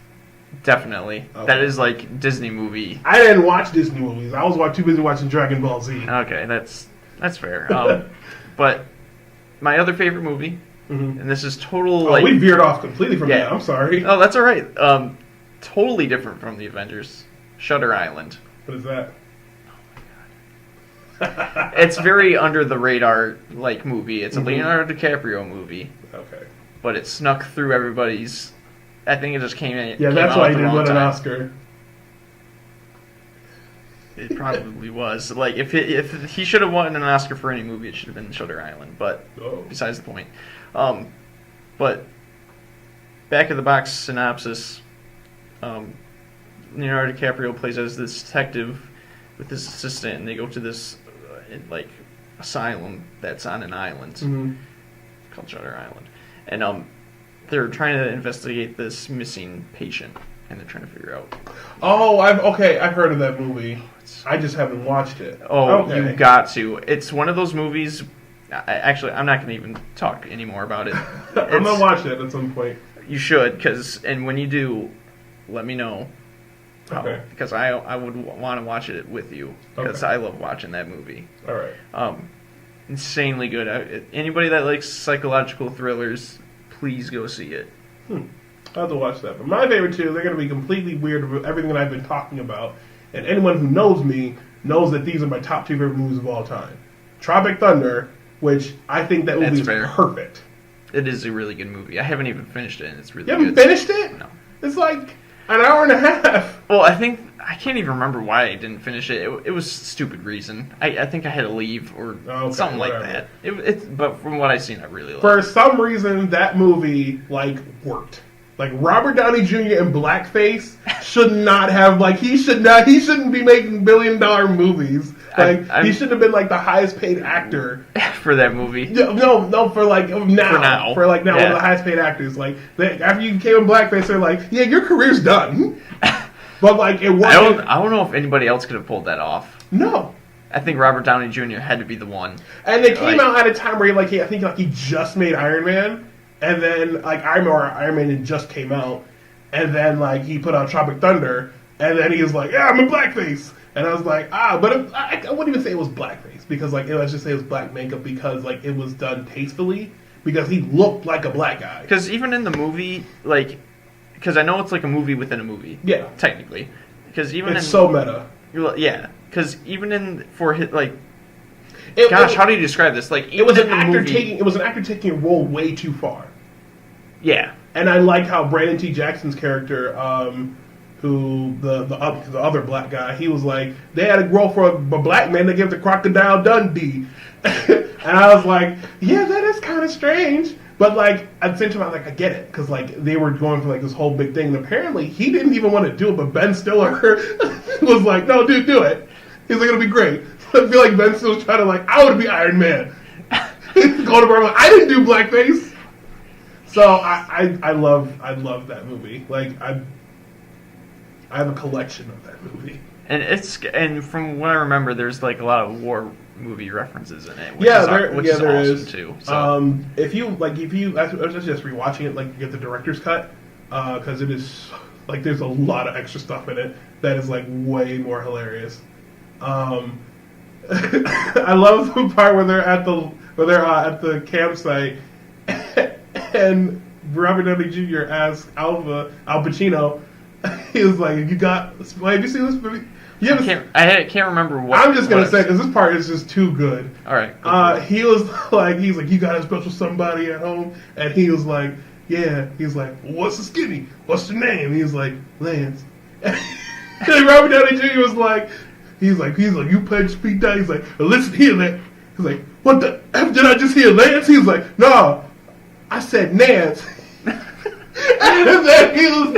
Definitely. Okay. That is like Disney movie. I didn't watch Disney movies. I was too busy watching Dragon Ball Z. Okay, that's fair. But my other favorite movie, Mhm. and this is total like, we veered off completely from Yeah. that. I'm sorry. oh, that's all right. Totally different from the Avengers. Shutter Island. What is that? It's very under the radar like movie. It's a Mhm. Leonardo DiCaprio movie, Okay. but it snuck through everybody's. I think it just came in. Yeah, came that's out why at he the didn't wrong win an time. Oscar. It probably was. Like if he should have won an Oscar for any movie, it should have been Shutter Island. But Oh. besides the point. But back of the box synopsis. Leonardo DiCaprio plays as this detective with his assistant, and they go to this like asylum that's on an island Mhm. called Shutter Island, and they're trying to investigate this missing patient, and they're trying to figure out. Oh, I've heard of that movie. I just haven't watched it. Oh, okay. you got to! It's one of those movies. Actually, I'm not going to even talk anymore about it. I'm gonna watch it at some point. You should, and when you do, let me know. Okay. Because I would want to watch it with you, because I love watching that movie. All right. Insanely good. Anybody that likes psychological thrillers, please go see it. I'll have to watch that. But my favorite two, they're going to be completely weird with everything that I've been talking about. And anyone who knows me knows that these are my top two favorite movies of all time. Tropic Thunder, which I think that movie is perfect. It is a really good movie. I haven't even finished it, and it's really good. You haven't finished it? No. It's like an hour and a half. Well, I can't even remember why I didn't finish it. It was a stupid reason. I think I had to leave or something like that. But from what I've seen, I really liked it. For some reason, that movie, worked. Like, Robert Downey Jr. in blackface should not have, he shouldn't be making billion-dollar movies. He shouldn't have been, the highest-paid actor. For that movie? No, for, now. For, now, one of the highest-paid actors. After you came in blackface, they're like, yeah, your career's done. But, it wasn't. I don't know if anybody else could have pulled that off. No. I think Robert Downey Jr. had to be the one. And they came out at a time where, he just made Iron Man. And then, Iron Man had just came out. And then, he put out Tropic Thunder. And then he was like, yeah, I'm in blackface. And I was like, but I wouldn't even say it was blackface. Because, let's just say it was black makeup because, it was done tastefully. Because he looked like a black guy. Because even in the movie, because I know it's like a movie within a movie. Yeah. Technically. Because even it's so meta. Yeah. Because even how do you describe this? It was an actor taking a role way too far. Yeah, and I like how Brandon T. Jackson's character, who the other black guy, he was like, they had a role for a black man. They gave the Crocodile Dundee, and I was like, yeah, that is kind of strange. But at the same time, I get it because they were going for this whole big thing, and apparently he didn't even want to do it, but Ben Stiller was like, no, dude, do it. He's like, it'll be great. I feel like Ben Stiller's trying to I want to be Iron Man. Going to Barbara, I didn't do blackface. So I love that movie. I have a collection of that movie. And from what I remember, there's a lot of war movie references in it. Which is awesome is too. So. If you I was just rewatching it, you get the director's cut because it is there's a lot of extra stuff in it that is way more hilarious. I love the part where they're at the campsite and Robert Downey Jr. asks Al Pacino, he was like, have you seen this movie? I can't remember what. I'm just gonna say because this part is just too good. All right. He was he's like, you got a special somebody at home, and he was like, yeah. He's like, well, what's the skinny? What's your name? He was like, Lance. And Robert Downey Jr. was like, he's like, you punch Pete down. He's like, listen here, Lance. He's like, what the F did I just hear, Lance? He was like, no, I said Nance. And then he was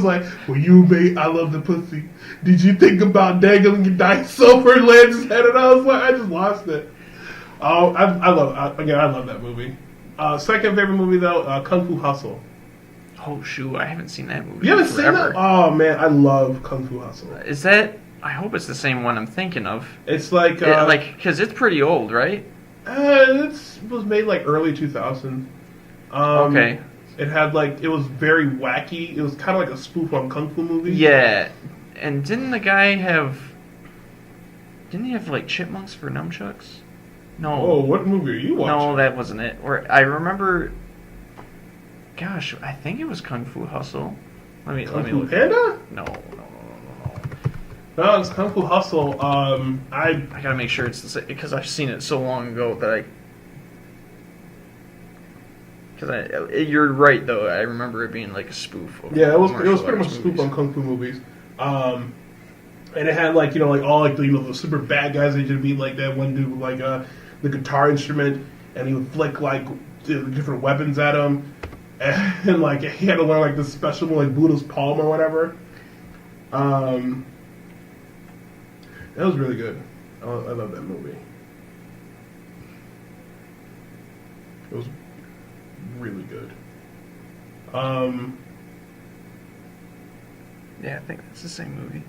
like, well, you made I love the pussy. Did you think about dangling your dice over Lance's head? And I was like, I just lost it. Oh, I love that movie. Second favorite movie though, Kung Fu Hustle. Oh shoot, I haven't seen that movie. You haven't seen that? Oh man, I love Kung Fu Hustle. Is that? I hope it's the same one I'm thinking of. It's because it's pretty old, right? It was made early 2000. Okay. It had it was very wacky. It was kind of like a spoof on Kung Fu movies. Yeah, and didn't the guy have? Didn't he have chipmunks for nunchucks? No. Oh, what movie are you watching? No, that wasn't it. Or I remember. Gosh, I think it was Kung Fu Hustle. Let me look. Panda? No. No, it's Kung Fu Hustle. I gotta make sure it's the same because I've seen it so long ago that you're right though. I remember it being a spoof. Yeah, it was pretty much a spoof on Kung Fu movies. And it had all the super bad guys. They just be that one dude with the guitar instrument, and he would flick different weapons at him, and he had to learn this special Buddha's palm or whatever. That was really good. I love that movie. It was really good. Yeah, I think it's the same movie.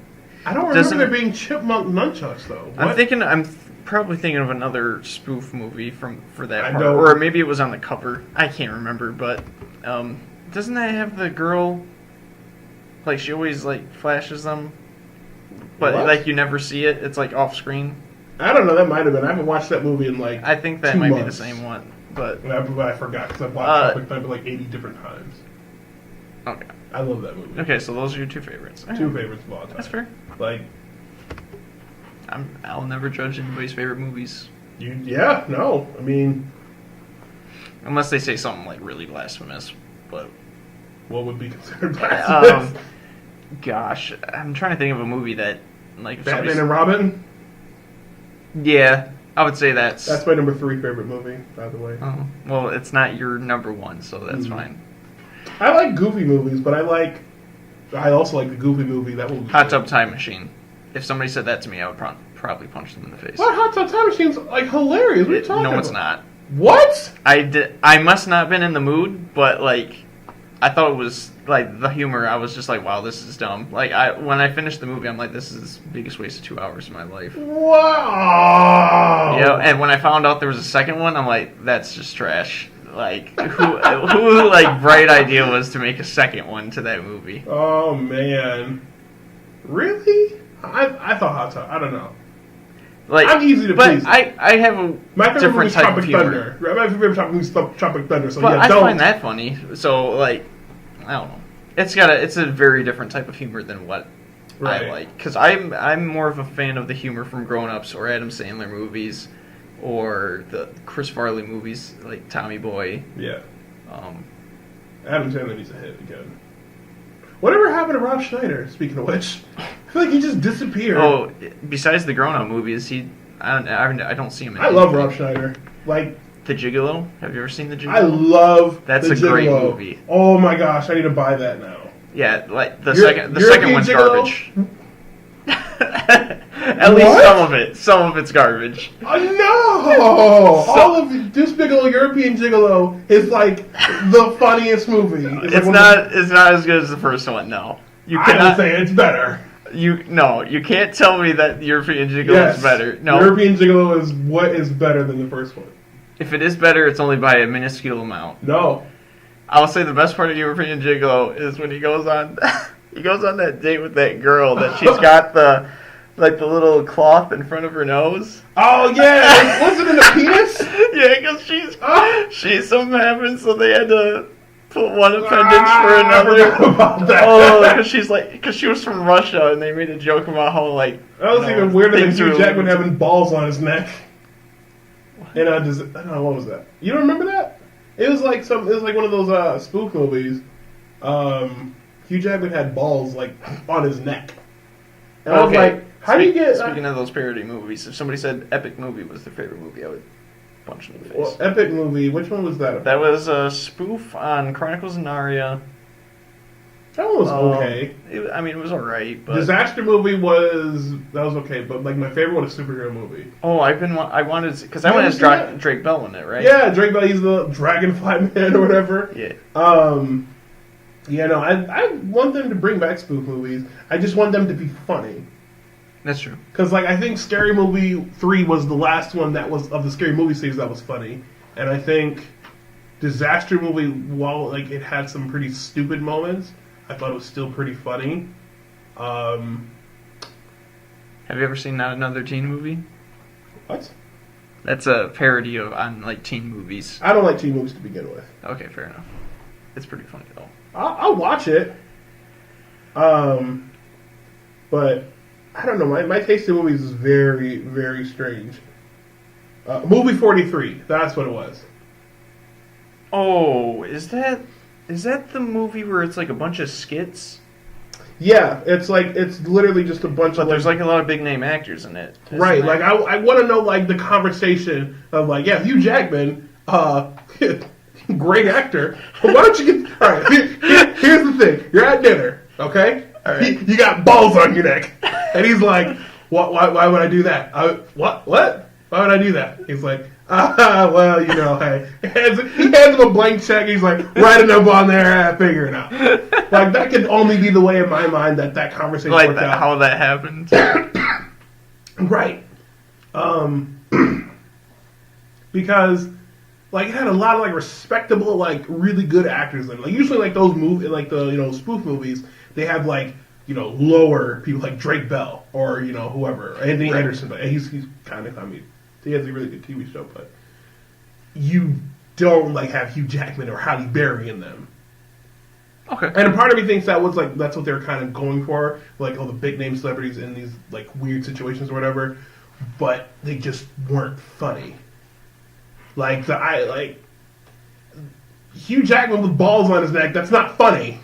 I don't remember there being chipmunk nunchucks though. What? I'm probably thinking of another spoof movie for that part, know. or maybe it was on the cover. I can't remember, but Doesn't that have the girl? Like she always like flashes them, but What? like you never see it. It's like off screen. I don't know. That might have been. I haven't watched that movie in like. I think that 2 might be the months. same one. But I forgot because I've watched Tropic Thunder like 80 different times. okay, I love that movie. okay. So those are your two favorites. Two favorites of all time. That's fair. Like I'll never judge anybody's favorite movies yeah, no. I mean, unless they say something like really blasphemous. But what would be considered blasphemous? gosh, I'm trying to think of a movie that like if Batman somebody's- and Robin. Yeah, I would say that's. That's my number 3 favorite movie, by the way. Oh, well, it's not your number one, so that's fine. I like goofy movies, but I also like the goofy movie. That one. Hot Tub Time Machine. If somebody said that to me, I would probably punch them in the face. What? Hot Tub Time Machine's like hilarious. What are you talking about? No, it's not. What? I must not have been in the mood, but like, I thought it was like the humor. I was just like, wow, this is dumb. Like, when I finished the movie, I'm like, this is the biggest waste of 2 hours of my life. Wow. Yeah, and when I found out there was a second one, I'm like, that's just trash. Like, who like bright idea was to make a second one to that movie? Oh man. Really? I thought Hot Tub. I don't know. Like, I'm easy to but please. I have a My favorite movie different is type Tropic of humor. Thunder. My favorite Tropic movie is Tropic Thunder. So But yeah, I don't. find that funny. So like, I don't know. It's a very different type of humor than what Right. I like. Because I'm more of a fan of the humor from Grown Ups or Adam Sandler movies, or the Chris Farley movies like Tommy Boy. Yeah. Um, Adam Sandler needs a hit again. Whatever happened to Rob Schneider? Speaking of which, I feel like he just disappeared. oh, besides the Grown Up movies, I don't see him in I love anything. Rob Schneider. Like, The Gigolo. Have you ever seen The Gigolo? I love. That's the a great Gigolo. movie. Oh my gosh, I need to buy that now. Yeah, like the European second one's Gigolo? garbage. At least What? some of it. Some of it's garbage. Oh no! All of Deuce Bigelow, European Gigolo, is like the funniest movie. It's like one of It's not as good as the first one. No, you the- I would cannot. say it's better. You can't tell me that European Gigolo Yes, is better. No, European Gigolo is what is better than the first one. if it is better, it's only by a minuscule amount. No, I'll say the best part of European Gigolo is when he goes on he goes on that date with that girl that she's got the little cloth in front of her nose. oh yeah, was it in the penis? Yeah, because Oh. she's something happened, so they had to put one appendage for I another. forgot about that. Oh, because she was from Russia, and they made a joke about how like That was even weirder than things Hugh were- Jackman having balls on his neck. And I don't know, what was that? You don't remember that? It was like one of those spook movies. Hugh Jackman had balls like on his neck. And I was like, how do you get Speaking of those parody movies, if somebody said Epic Movie was their favorite movie, I would punch them in the face. well, epic movie? Which one was that? That was a spoof on Chronicles of Narnia. That one was okay. It was alright, but Disaster movie was okay, but like my favorite one is superhero movie. oh, I wanted because that You one ever has seen that? Drake Bell in it, right? Yeah, Drake Bell, he's the Dragonfly Man or whatever. Yeah. Yeah, no, I want them to bring back spoof movies. I just want them to be funny. That's true. Because, like, I think Scary Movie 3 was the last one that was, of the Scary Movie series that was funny. And I think Disaster Movie, while, like, it had some pretty stupid moments, I thought it was still pretty funny. Have you ever seen Not Another Teen Movie? What? That's a parody on like teen movies. I don't like teen movies to begin with. Okay, fair enough. It's pretty funny though. I'll watch it. But I don't know. My taste in movies is very, very strange. Movie 43. That's what it was. Oh, is that the movie where it's like a bunch of skits? Yeah, it's literally just a bunch But of. there's like a lot of big name actors in it. Isn't Right, there? like I want to know like the conversation of like, yeah, Hugh Jackman, great actor. But why don't you get? All right, here's the thing: you're at dinner, okay? All right. You got balls on your neck, and he's like, "What? Why would I do that? What? Why would I do that?" He's like, well, you know, hey. He hands him a blank check. He's like, write a number on there, figure it out. Like that could only be the way in my mind that conversation like worked out. how that happened. Right. Because, like it had a lot of like respectable, like really good actors in it. Like usually like those like the spoof movies, they have like lower people like Drake Bell or whoever, Anthony Anderson, but he's kind of, I mean, he has a really good TV show, but you don't like have Hugh Jackman or Halle Berry in them. Okay. And a part of me thinks that's what they're kind of going for, like all the big name celebrities in these like weird situations or whatever, but they just weren't funny. Like Hugh Jackman with balls on his neck, that's not funny.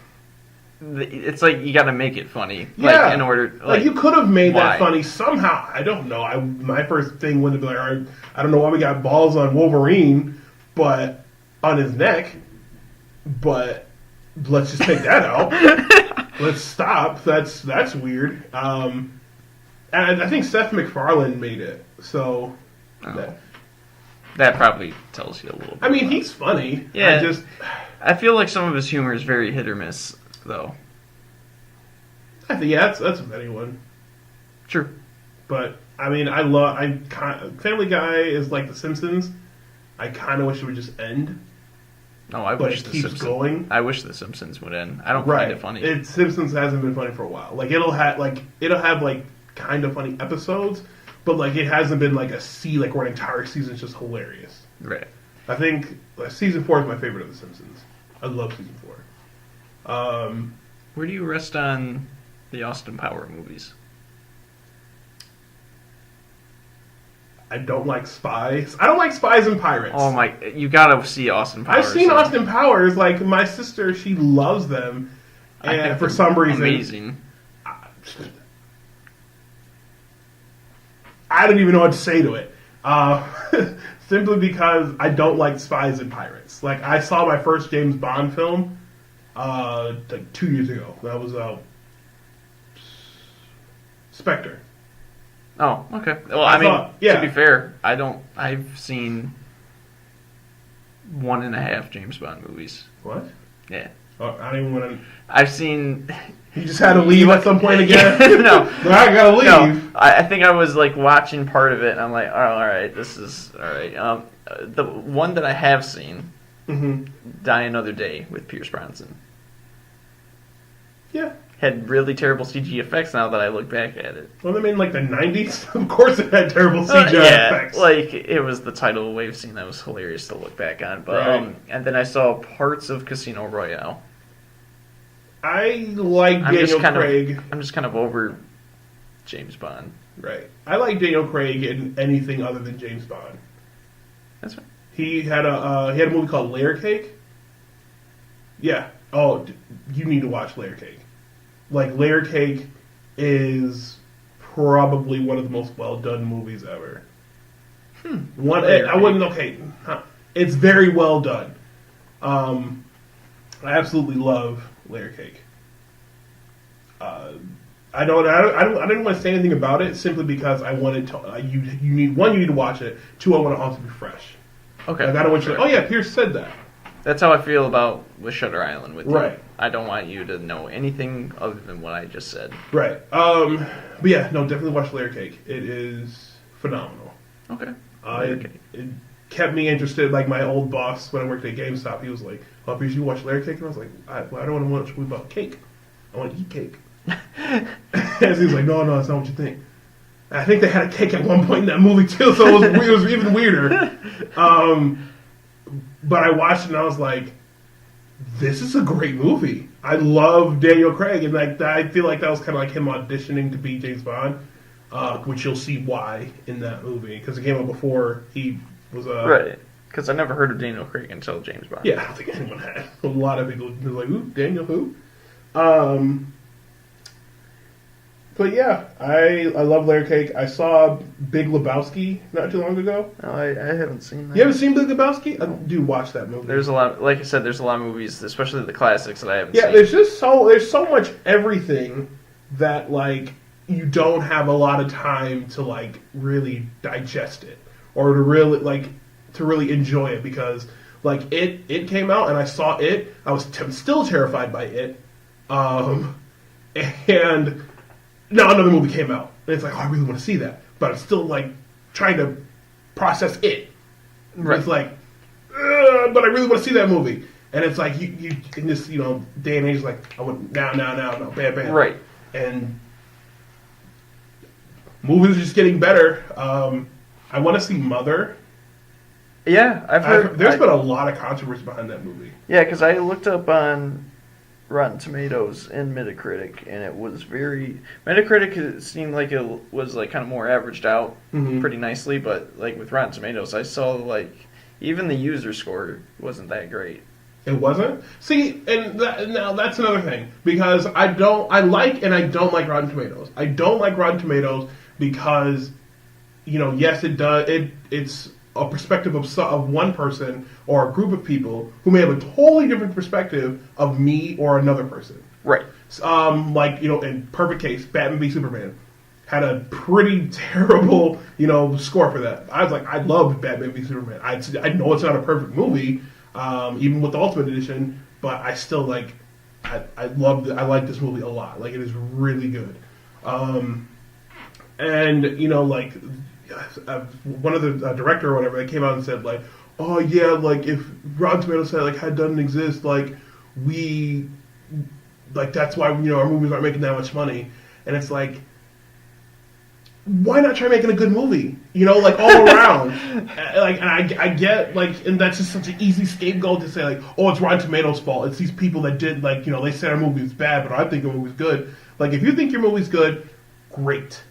It's like you got to make it funny, yeah. like in order. Like you could have made why? that funny somehow. I don't know. My first thing would have been like, all right, I don't know why we got balls on Wolverine, but on his neck, but let's just take that out. Let's stop. That's weird. And I think Seth MacFarlane made it, so that probably tells you a little bit. I mean, he's funny. Yeah. I feel like some of his humor is very hit or miss, though. I think that's with anyone. True. But I mean, Family Guy is like The Simpsons. I kind of wish it would just end. No, I but wish it The keeps Simpsons going. I wish The Simpsons would end. I don't find it funny. Simpsons hasn't been funny for a while. Like it'll have like kind of funny episodes, but like it hasn't been like like where an entire season's just hilarious. Right. I think season 4 is my favorite of The Simpsons. I love season 4. Where do you rest on the Austin Power movies? I don't like Spies. I don't like Spies and Pirates. Oh my! You gotta see Austin Powers. I've seen Austin Powers. Like my sister, she loves them, and for some reason, amazing. I don't even know what to say to it. Simply because I don't like Spies and Pirates. Like I saw my first James Bond film like 2 years ago. That was Spectre. Oh, okay. Well, to be fair, I've seen 1.5 James Bond movies. What? Yeah. Oh, I don't even want to. I've seen. You just had to leave at some point again. No, I gotta leave. No, I think I was like watching part of it, and I'm like, oh, all right, this is all right. The one that I have seen, Die Another Day with Pierce Brosnan. Yeah. Had really terrible CG effects now that I look back at it. Well, I mean, like the 90s? Of course it had terrible CGI effects. Like, it was the tidal wave scene that was hilarious to look back on. But right. And then I saw parts of Casino Royale. I like Daniel Craig. I'm just kind of over James Bond. Right. I like Daniel Craig in anything other than James Bond. That's right. He had a movie called Layer Cake. Yeah. Oh, you need to watch Layer Cake. Like, Layer Cake is probably one of the most well-done movies ever. It's very well done. I absolutely love Layer Cake. I didn't want to say anything about it simply because I wanted to. You need to watch it. 2, I want it all to be fresh. Okay. Like, I don't want you to. Oh yeah, Pierce said that. That's how I feel about with Shutter Island with you. Right. I don't want you to know anything other than what I just said. Right. But yeah, no, definitely watch Layer Cake. It is phenomenal. Okay. It kept me interested. Like my old boss when I worked at GameStop, he was like, "Oh, Pierce, you watch Layer Cake?" And I was like, I don't want to watch a movie about cake. I want to eat cake. And he was like, No, that's not what you think. And I think they had a cake at one point in that movie too, so it was even weirder. But I watched it and I was like, this is a great movie. I love Daniel Craig, and like I feel like that was kind of like him auditioning to be James Bond, which you'll see why in that movie because it came out before he was right. Because I never heard of Daniel Craig until James Bond. Yeah, I don't think anyone had. A lot of people were like, "Who? Daniel who?" But yeah, I love Layer Cake. I saw Big Lebowski not too long ago. No, I haven't seen that. You haven't seen Big Lebowski? I do watch that movie. There's a lot, like I said, there's a lot of movies, especially the classics that I haven't seen. Yeah, there's so much everything that like you don't have a lot of time to like really digest it or to really enjoy it because like it came out and I saw it. I was still terrified by it, and. Now another movie came out, and it's like, oh, I really want to see that, but I'm still like trying to process it. Right. It's like, but I really want to see that movie. And it's like you in this day and age, like I want now, no, bam, bam, Right. And movies are just getting better. I want to see Mother. Yeah, I've heard. There's been a lot of controversy behind that movie. Yeah, because I looked up on Rotten Tomatoes and Metacritic, and it was very Metacritic. It seemed like it was like kind of more averaged out pretty nicely, but like with Rotten Tomatoes, I saw like even the user score wasn't that great. It wasn't. See, and now that's another thing because I like and I don't like Rotten Tomatoes. I don't like Rotten Tomatoes because yes, it does. It's a perspective of one person or a group of people who may have a totally different perspective of me or another person. Right. Like in perfect case, Batman v Superman had a pretty terrible score for that. I was like, I loved Batman v Superman. I know it's not a perfect movie, even with the Ultimate Edition, but I still like. I like this movie a lot. Like it is really good. And like. One of the director or whatever, they came out and said like, oh yeah, like if Rotten Tomatoes said like had doesn't exist, like we like that's why our movies aren't making that much money. And it's like, why not try making a good movie? Like all around. Like, and I get like, and that's just such an easy scapegoat to say like, oh, it's Rotten Tomatoes' fault. It's these people that did like they said our movie was bad, but I think our movie's good. Like if you think your movie's good, great,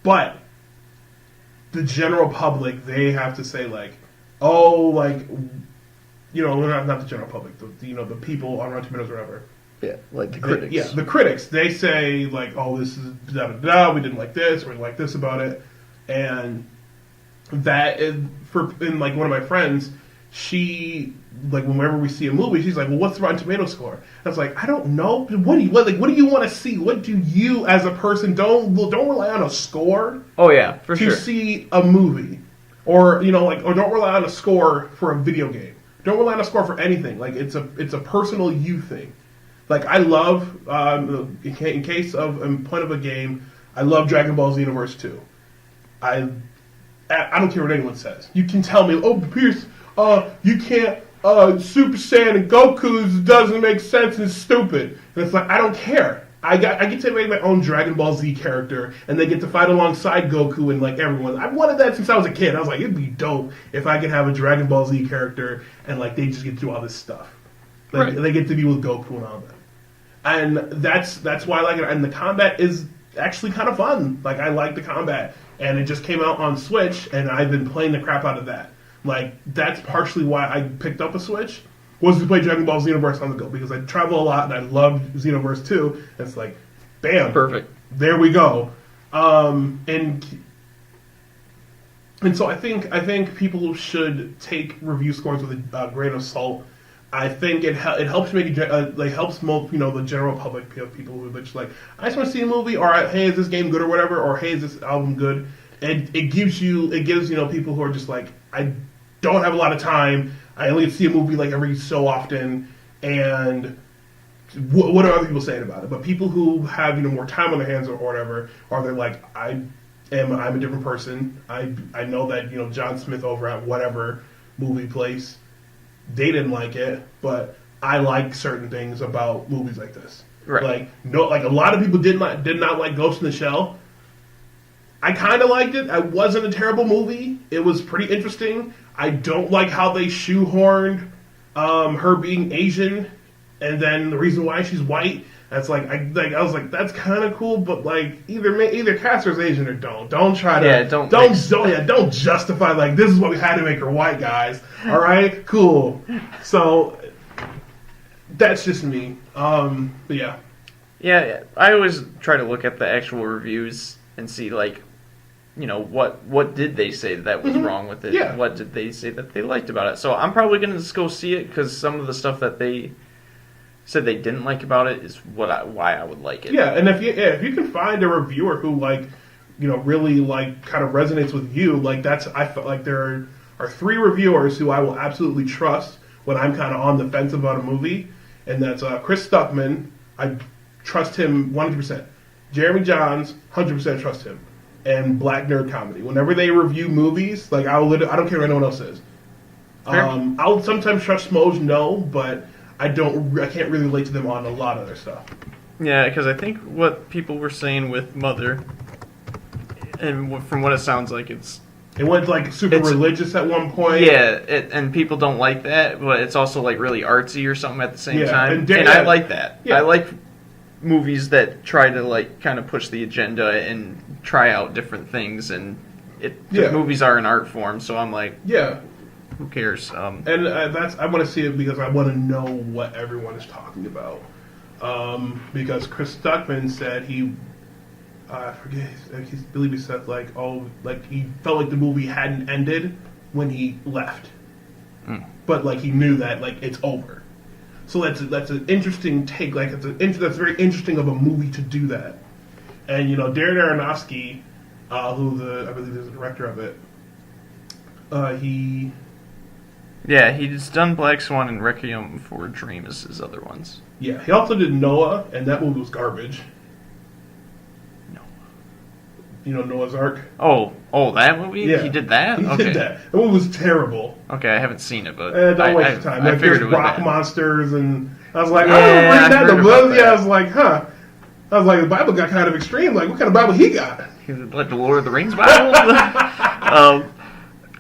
but the general public, they have to say like, oh, like, not the general public, the people on Rotten Tomatoes or whatever. Yeah, like the critics. The critics. They say like, oh, this is da da da. We didn't like this, or we like this about it, and that is in like one of my friends. She like whenever we see a movie, she's like, well, what's the Rotten Tomatoes score? And I was like, I don't know. What do you want to see? What do you as a person don't rely on a score? Oh yeah, for sure. To see a movie, or or don't rely on a score for a video game. Don't rely on a score for anything. Like it's a personal you thing. Like I love in point of a game, I love Dragon Ball Xenoverse 2. I don't care what anyone says. You can tell me, oh Pierce, you can't Super Saiyan and Goku's doesn't make sense and it's stupid. And it's like I don't care. I get to make my own Dragon Ball Z character, and they get to fight alongside Goku and like everyone. I've wanted that since I was a kid. I was like, it'd be dope if I could have a Dragon Ball Z character, and like they just get to do all this stuff. Like they get to be with Goku and all that. And that's why I like it. And the combat is actually kind of fun. Like I like the combat, and it just came out on Switch, and I've been playing the crap out of that. Like that's partially why I picked up a Switch. Was to play Dragon Ball Xenoverse on the go because I travel a lot and I love Xenoverse 2. And it's like, bam, perfect. There we go. And so I think people should take review scores with a grain of salt. I think it helps make helps the general public people who are just like, I just want to see a movie, or hey, is this game good or whatever, or hey, is this album good? And it gives people who are just like, I don't have a lot of time. I only see a movie like every so often, and what are other people saying about it? But people who have more time on their hands or whatever, or they're like, I'm a different person. I know that John Smith over at whatever movie place, they didn't like it, but I like certain things about movies like this. Right. Like a lot of people did not like Ghost in the Shell. I kind of liked it. It wasn't a terrible movie. It was pretty interesting. I don't like how they shoehorned her being Asian, and then the reason why she's white. That's I was like, that's kind of cool, but like either cast her as Asian or don't try to don't justify like this is what we had to make her white, guys. All right, cool. So that's just me. But yeah. Yeah, I always try to look at the actual reviews and see like, what did they say that was wrong with it? Yeah. What did they say that they liked about it? So I'm probably going to just go see it because some of the stuff that they said they didn't like about it is why I would like it. Yeah, and if you can find a reviewer who really kind of resonates with you, I felt like there are 3 reviewers who I will absolutely trust when I'm kind of on the fence about a movie, and that's Chris Stuckman. I trust him 100%. Jeremy Johns, 100% trust him. And Black Nerd Comedy. Whenever they review movies, I don't care what anyone else says. Fair. I'll sometimes trust Smoge, no, but I can't really relate to them on a lot of their stuff. Yeah, because I think what people were saying with Mother, and from what it sounds like, It went like super religious at one point. yeah, and people don't like that, but it's also like really artsy or something at the same time, and I like that. Yeah. I like movies that try to like kind of push the agenda and try out different things, and movies are an art form, so I'm like, yeah, who cares? And I want to see it because I want to know what everyone is talking about. Because Chris Stuckman said I forget. I believe he said he felt like the movie hadn't ended when he left, but like he knew that like it's over. So that's an interesting take. Like that's very interesting of a movie to do that. And Darren Aronofsky, I believe is the director of it. He's done Black Swan and Requiem for a Dream as his other ones. Yeah, he also did Noah, and that movie was garbage. Noah's Ark? Oh, that movie? Yeah. He did that? He did that. The movie was terrible. Okay, I haven't seen it, but don't waste your time. I Like, figured there's it was rock bad. monsters, and I was like, Yeah, I don't read that. I heard about that. I was like, huh. I was like, the Bible got kind of extreme. Like, what kind of Bible he got? Like the Lord of the Rings Bible?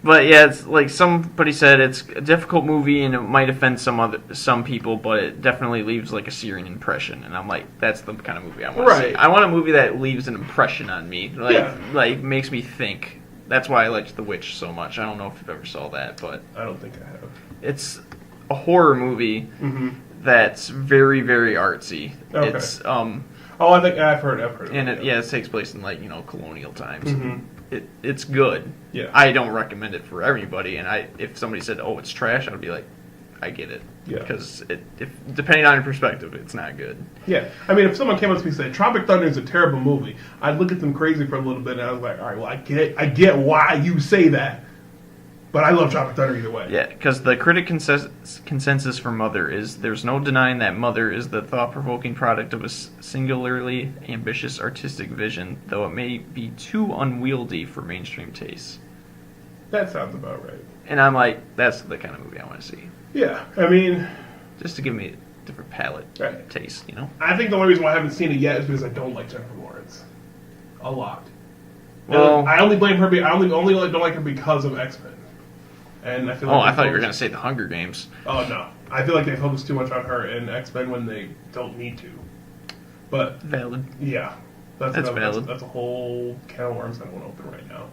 But yeah, it's like somebody said, it's a difficult movie and it might offend some people, but it definitely leaves like a searing impression. And I'm like, that's the kind of movie I want to see. I want a movie that leaves an impression on me, like makes me think. That's why I liked The Witch so much. I don't know if you've ever saw that, but I don't think I have. it's a horror movie that's very, very artsy. Okay. It's I think I've heard and it. it takes place in like colonial times. Mhm. It's good. Yeah. I don't recommend it for everybody, and if somebody said, "Oh, it's trash," I'd be like, "I get it," Yeah. because if depending on your perspective, it's not good. Yeah. I mean, if someone came up to me and said, Tropic Thunder is a terrible movie, I'd look at them crazy for a little bit, and I was like, all right, well, I get why you say that, but I love Tropic Thunder either way. Yeah, because the critic consensus for Mother is there's no denying that Mother is the thought-provoking product of a singularly ambitious artistic vision, though it may be too unwieldy for mainstream tastes. That sounds about right. And I'm like, that's the kind of movie I want to see. Yeah. I mean, Just to give me a different palate taste, I think the only reason why I haven't seen it yet is because I don't like Jennifer Lawrence a lot. Well, I only blame her. I only don't like her because of X-Men. And I feel like I thought you were going to say The Hunger Games. Oh no, I feel like they focus too much on her in X-Men when they don't need to. But Valid. yeah, That's valid. That's a whole can of worms I won't open right now.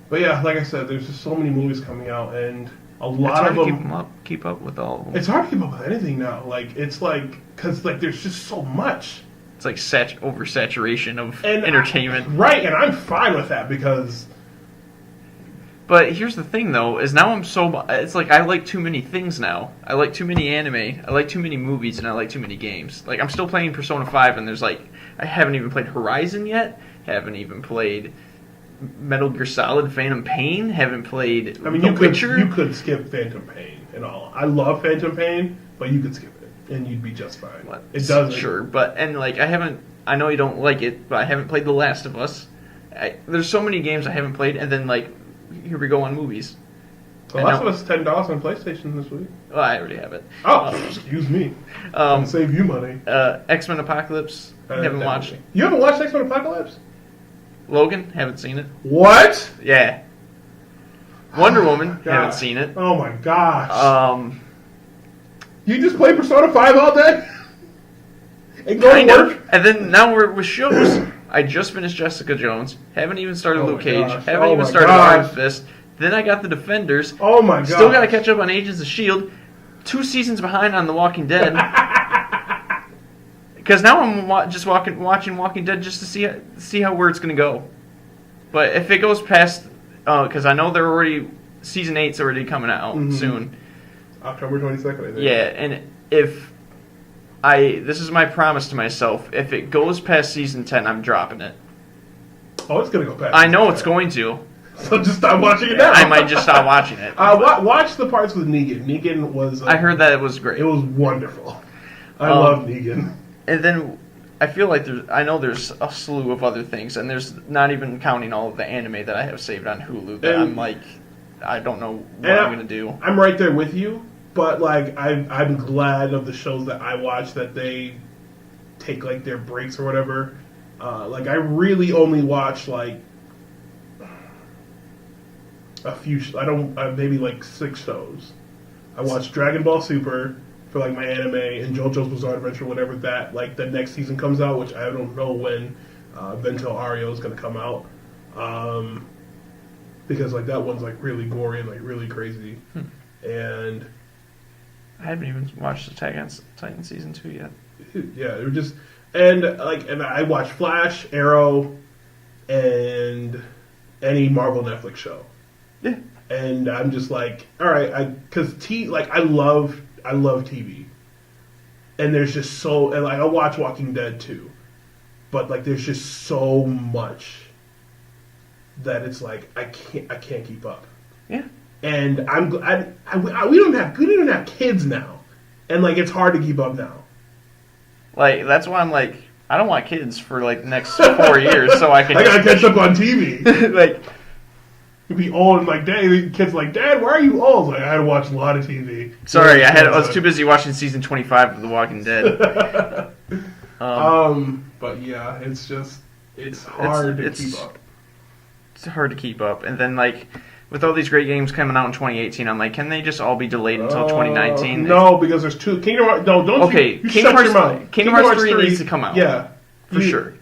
But yeah, like I said, there's just so many movies coming out, and a lot of them. Keep up with all of them. It's hard to keep up with anything now. Because there's just so much. It's like oversaturation of entertainment. Right, and I'm fine with that because. But here's the thing, though, is now it's like I like too many things now. I like too many anime, I like too many movies, and I like too many games. Like, I'm still playing Persona 5, and there's I haven't even played Horizon yet, haven't even played Metal Gear Solid Phantom Pain, haven't played The Witcher. You could skip Phantom Pain and all. I love Phantom Pain, but you could skip it, and you'd be just fine. It doesn't. Sure, but, I know you don't like it, but I haven't played The Last of Us. There's so many games I haven't played, and then, here we go on movies. The Last of Us $10 on PlayStation this week. Oh, I already have it. Oh, excuse me. Save you money. X-Men Apocalypse, haven't watched. You haven't watched X-Men Apocalypse? Logan, haven't seen it. What? Yeah. Wonder Woman, haven't seen it. Oh my gosh. You just play Persona 5 all day? Kind of. And then now we're with shows. I just finished Jessica Jones. Haven't even started Luke Cage. Haven't even started Iron Fist. Then I got The Defenders. Oh my god. Still got to catch up on Agents of S.H.I.E.L.D. 2 seasons behind on The Walking Dead. Because now I'm watching Walking Dead just to see where it's going to go. But if it goes past... Because I know Season 8's already coming out soon. October 22nd, I think. Yeah, and if... this is my promise to myself. If it goes past Season 10, I'm dropping it. Oh, it's going to go past I know it's going to. So just stop watching it now. I might just stop watching it. Watch the parts with Negan. Negan was... I heard that it was great. It was wonderful. I love Negan. And then I feel like I know there's a slew of other things, and there's not even counting all of the anime that I have saved on Hulu that I'm like, I don't know what I'm gonna do. I'm right there with you, but like I'm glad of the shows that I watch that they take like their breaks or whatever. Like I really only watch like a few. I don't maybe like 6 shows. I watched Dragon Ball Super for like my anime and JoJo's Bizarre Adventure, whatever that like the next season comes out, which I don't know when Ventil Ario is going to come out, because like that one's like really gory and like really crazy, and I haven't even watched Attack on Titan season 2 yet. Yeah, it was just and I watch Flash, Arrow, and any Marvel Netflix show. Yeah. And I'm just like, all right, because I love TV, and there's just so and like I watch Walking Dead too, but like there's just so much that it's like I can't keep up. Yeah. And we don't have kids now, and like it's hard to keep up now. Like that's why I'm like I don't want kids for like the next 4 years, so I can. I gotta catch up on TV. Like. Be old and like, Dad, kids like, Dad, why are you old? Like, I had to watch a lot of TV. Sorry, I was too busy watching season 25 of The Walking Dead. But yeah, it's just it's hard to keep up. It's hard to keep up, and then like with all these great games coming out in 2018, I'm like, can they just all be delayed until 2019? No, because there's 2 Kingdom Hearts. No, don't okay, you shut your mouth. Kingdom Hearts 3 needs to come out. Yeah, for sure.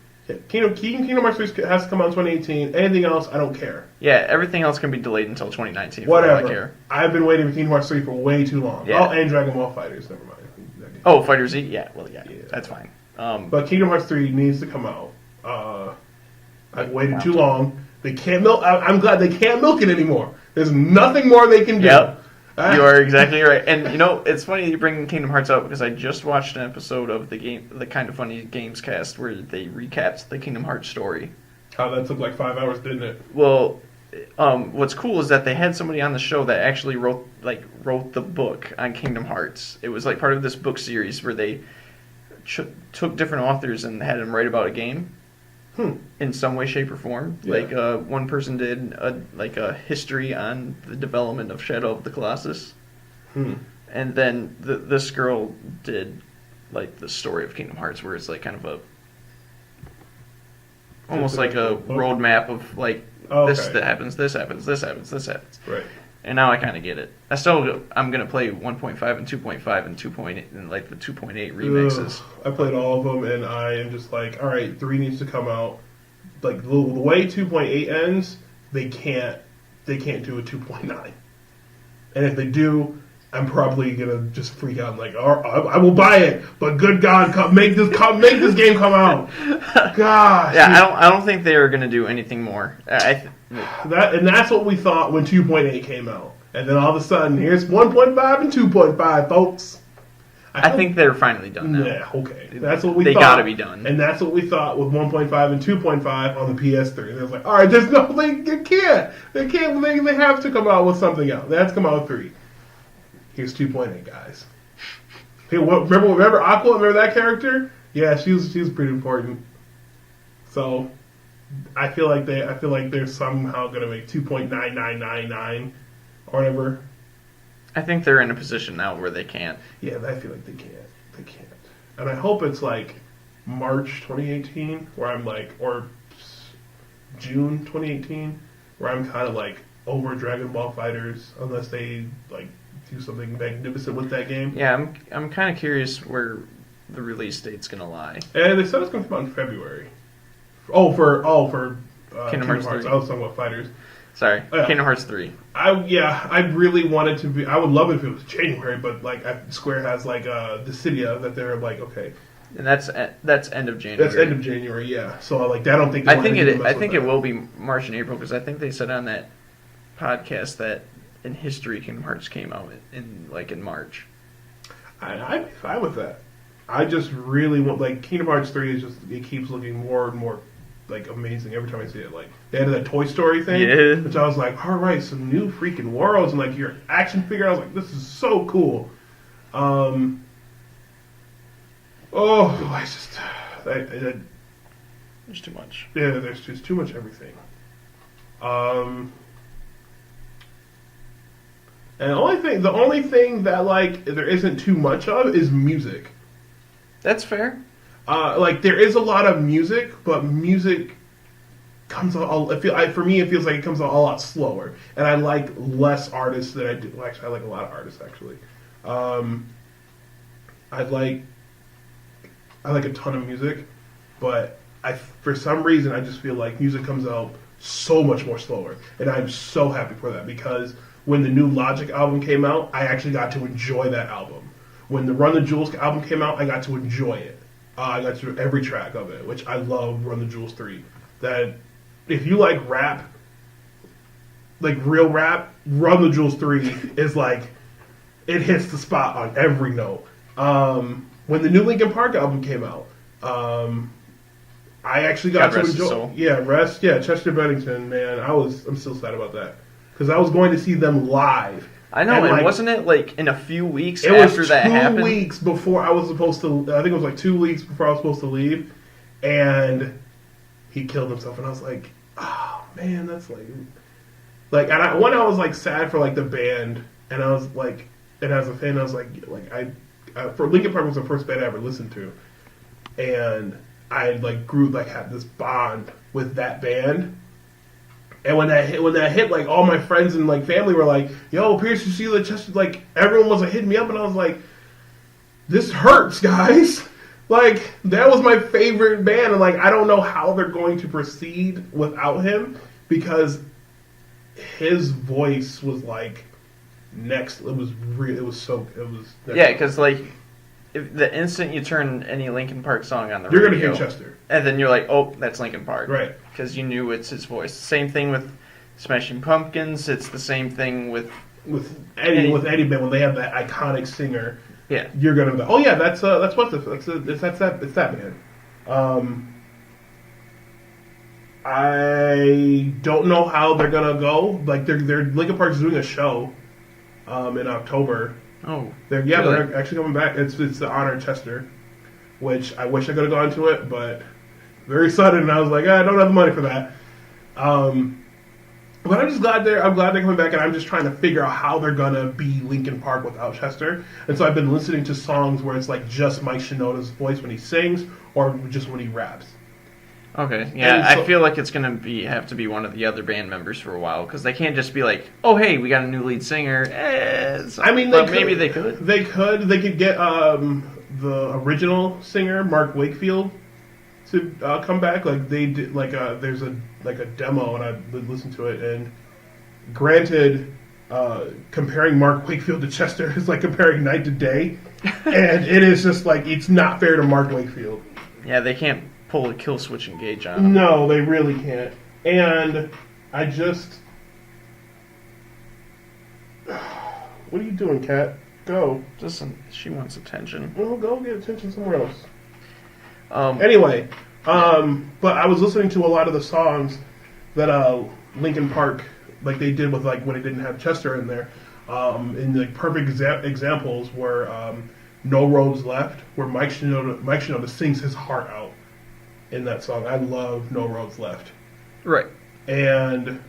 Kingdom Hearts 3 has to come out in 2018. Anything else, I don't care. Yeah, everything else can be delayed until 2019. Whatever. I care. I've been waiting for Kingdom Hearts 3 for way too long. Yeah. Oh, and Dragon Ball FighterZ. Never mind. Oh, Fighter Z. Yeah. Well, yeah. That's fine. But Kingdom Hearts 3 needs to come out. I've waited too long. They can't milk. I'm glad they can't milk it anymore. There's nothing more they can do. Yep. You are exactly right. And you know, it's funny that you bring Kingdom Hearts up because I just watched an episode of the Kind of Funny Games cast where they recapped the Kingdom Hearts story. Oh, that took like 5 hours, didn't it? Well, what's cool is that they had somebody on the show that actually wrote the book on Kingdom Hearts. It was like part of this book series where they took different authors and had them write about a game. In some way, shape, or form. Yeah. Like one person did a history on the development of Shadow of the Colossus, and then this girl did like the story of Kingdom Hearts, where it's like kind of almost like a roadmap of like this that happens, this happens, this happens, this happens. Right. And now I kind of get it. I'm gonna play 1.5 and 2.5 and 2.8 and like the 2.8 remixes. I played all of them, and I am just like, all right, 3 needs to come out. Like the way 2.8 ends, they can't do a 2.9. And if they do, I'm probably gonna just freak out. I'm like, I will buy it, but good God, make this game come out. Gosh. Yeah, I don't think they are gonna do anything more. That's what we thought when 2.8 came out, and then all of a sudden, here's 1.5 and 2.5, folks. I think they're finally done now. Yeah, okay. That's what we thought. They gotta be done. And that's what we thought with 1.5 and 2.5 on the PS3. They was like, all right, there's no, they can't. They have to come out with something else. They have to come out with 3. Here's 2.8, guys. Hey, remember Aqua? Remember that character? Yeah, she was pretty important. So, I feel like they're somehow gonna make 2.9999 or whatever. I think they're in a position now where they can't. Yeah, I feel like they can't. And I hope it's like March 2018, where I'm like, or June 2018, where I'm kind of like over Dragon Ball FighterZ, unless they like do something magnificent with that game. Yeah, I'm kind of curious where the release date's gonna lie. And they said it's gonna come out in February. For Kingdom Hearts 3. I was talking about Fighters. Sorry, Kingdom Hearts 3. I really wanted to be. I would love it if it was January, but like Square has like Dissidia that they're like, okay, and that's end of January. That's end of January, yeah. So like, I don't think. I think it will be March and April because I think they said on that podcast that in history Kingdom Hearts came out in March. I'd be fine with that. I just really want Kingdom Hearts 3 is just it keeps looking more and more like amazing every time I see it. Like they added that Toy Story thing, which I was like, all right, some new freaking worlds and like your action figure. I was like, this is so cool. There's too much. Yeah, there's just too much everything. And the only thing that like there isn't too much of is music. That's fair. Like there is a lot of music, but music comes for me it feels like it comes out a lot slower, and I like less artists than I do. Well, actually, I like a lot of artists actually. I like a ton of music, but for some reason I just feel like music comes out so much more slower, and I'm so happy for that because when the new Logic album came out, I actually got to enjoy that album. When the Run the Jewels album came out, I got to enjoy it. I got to every track of it, which I love. Run the Jewels 3. That if you like rap, like real rap, Run the Jewels 3 is like it hits the spot on every note. When the new Linkin Park album came out, I actually got to enjoy. Chester Bennington, man, I'm still sad about that because I was going to see them live. I know, and like, wasn't it like in a few weeks after that happened? It was 2 weeks before I was supposed to. I think it was like 2 weeks before I was supposed to leave, and he killed himself, and I was like, oh man, that's like, and I was like sad for like the band, and I was like, and as a fan, I was like I for Linkin Park was the first band I ever listened to, and I like had this bond with that band. And when that hit, like all my friends and like family were like, "Yo, Pierce, you see the Chester?" Like everyone was like hitting me up, and I was like, "This hurts, guys." Like that was my favorite band, and like I don't know how they're going to proceed without him because his voice was like next. It was real. It was so. It was. Yeah, because like if the instant you turn any Linkin Park song on the you're radio, gonna hear Chester, and then you're like, "Oh, that's Linkin Park," right? Because you knew it's his voice. Same thing with Smashing Pumpkins. It's the same thing with any band when they have that iconic singer. Yeah, you're gonna be, oh yeah, that's that band. I don't know how they're gonna go. Like they're Linkin Park's doing a show in October. Oh, they're actually coming back. It's to honor Chester, which I wish I could have gone to it, but very sudden, and I was like, I don't have the money for that. But I'm just glad I'm glad they're coming back, and I'm just trying to figure out how they're gonna be Linkin Park without Chester. And so I've been listening to songs where it's like just Mike Shinoda's voice when he sings, or just when he raps. Okay, yeah, so, I feel like it's gonna have to be one of the other band members for a while because they can't just be like, "Oh, hey, we got a new lead singer." I mean, maybe they could. They could get the original singer Mark Wakefield to come back. Like they did, there's a demo, and I listened to it. And granted, comparing Mark Wakefield to Chester is like comparing night to day, and it is just like it's not fair to Mark Wakefield. Yeah, they can't pull a kill switch engage on him. No, they really can't. And I just... What are you doing, Kat? Go. Listen, she wants attention. Well, go get attention somewhere else. Anyway, but I was listening to a lot of the songs that Linkin Park, like they did with like when it didn't have Chester in there. And like perfect examples were No Roads Left, where Mike Shinoda sings his heart out in that song. I love No Roads Left. Right. And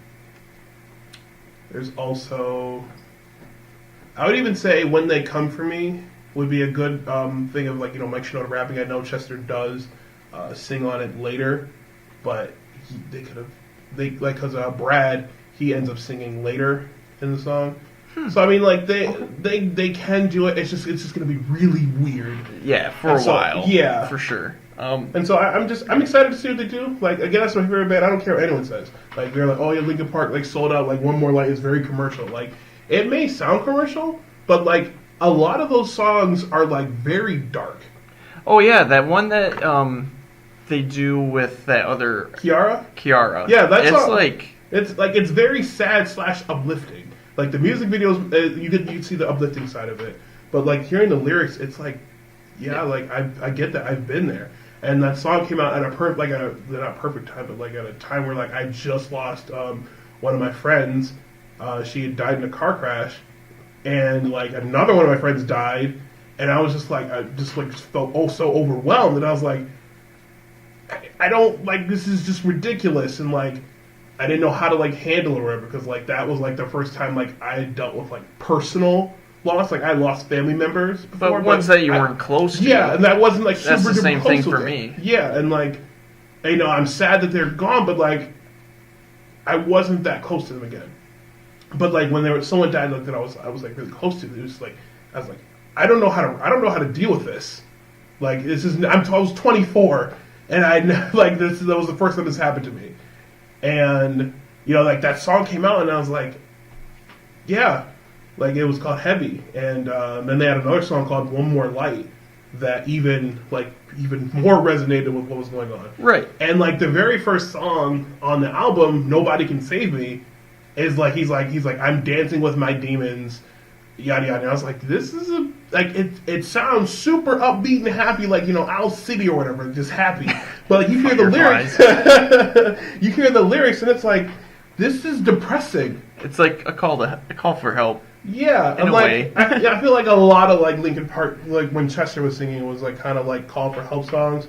there's also, I would even say When They Come For Me would be a good thing of like, Mike Shinoda rapping. I know Chester does sing on it later, but because Brad, he ends up singing later in the song. So I mean, like they can do it. It's just going to be really weird. Yeah, for a while. Yeah, for sure. And so I'm excited to see what they do. Like again, that's my favorite band. I don't care what anyone says. Like they're like, oh yeah, Linkin Park like sold out. Like One More Light is very commercial. Like it may sound commercial, but like a lot of those songs are like very dark. Oh yeah, that one that they do with that other Kiara. Yeah, it's very sad / uplifting. Like the music videos, you could see the uplifting side of it, but like hearing the lyrics, it's like, like I get that. I've been there. And that song came out at not perfect time, but like at a time where like I just lost one of my friends. She had died in a car crash, and like another one of my friends died, and I was just like I felt so overwhelmed, and I was like, I don't like this is just ridiculous, and like I didn't know how to like handle it or whatever, because like that was like the first time like I had dealt with like personal loss. Like I lost family members before, but ones that you weren't close to. Yeah, and that wasn't like That's super the same duper thing close for with me. it. Yeah, and like I'm sad that they're gone, but like I wasn't that close to them again. But like when someone died like that, I was like really close to. It was like I was like I don't know how to deal with this. Like this is I was 24, and I like that was the first time this happened to me. And like that song came out, and I was like, yeah, like it was called Heavy, and then they had another song called One More Light that even more resonated with what was going on. Right. And like the very first song on the album, Nobody Can Save Me, is like he's like I'm dancing with my demons, yada yada. And I was like, this is it sounds super upbeat and happy, like Owl City or whatever, just happy. But like you hear the lyrics, you hear the lyrics, and it's like this is depressing. It's like a call for help. Yeah, in a way. I feel like a lot of like Linkin Park, like when Chester was singing, was like kind of like call for help songs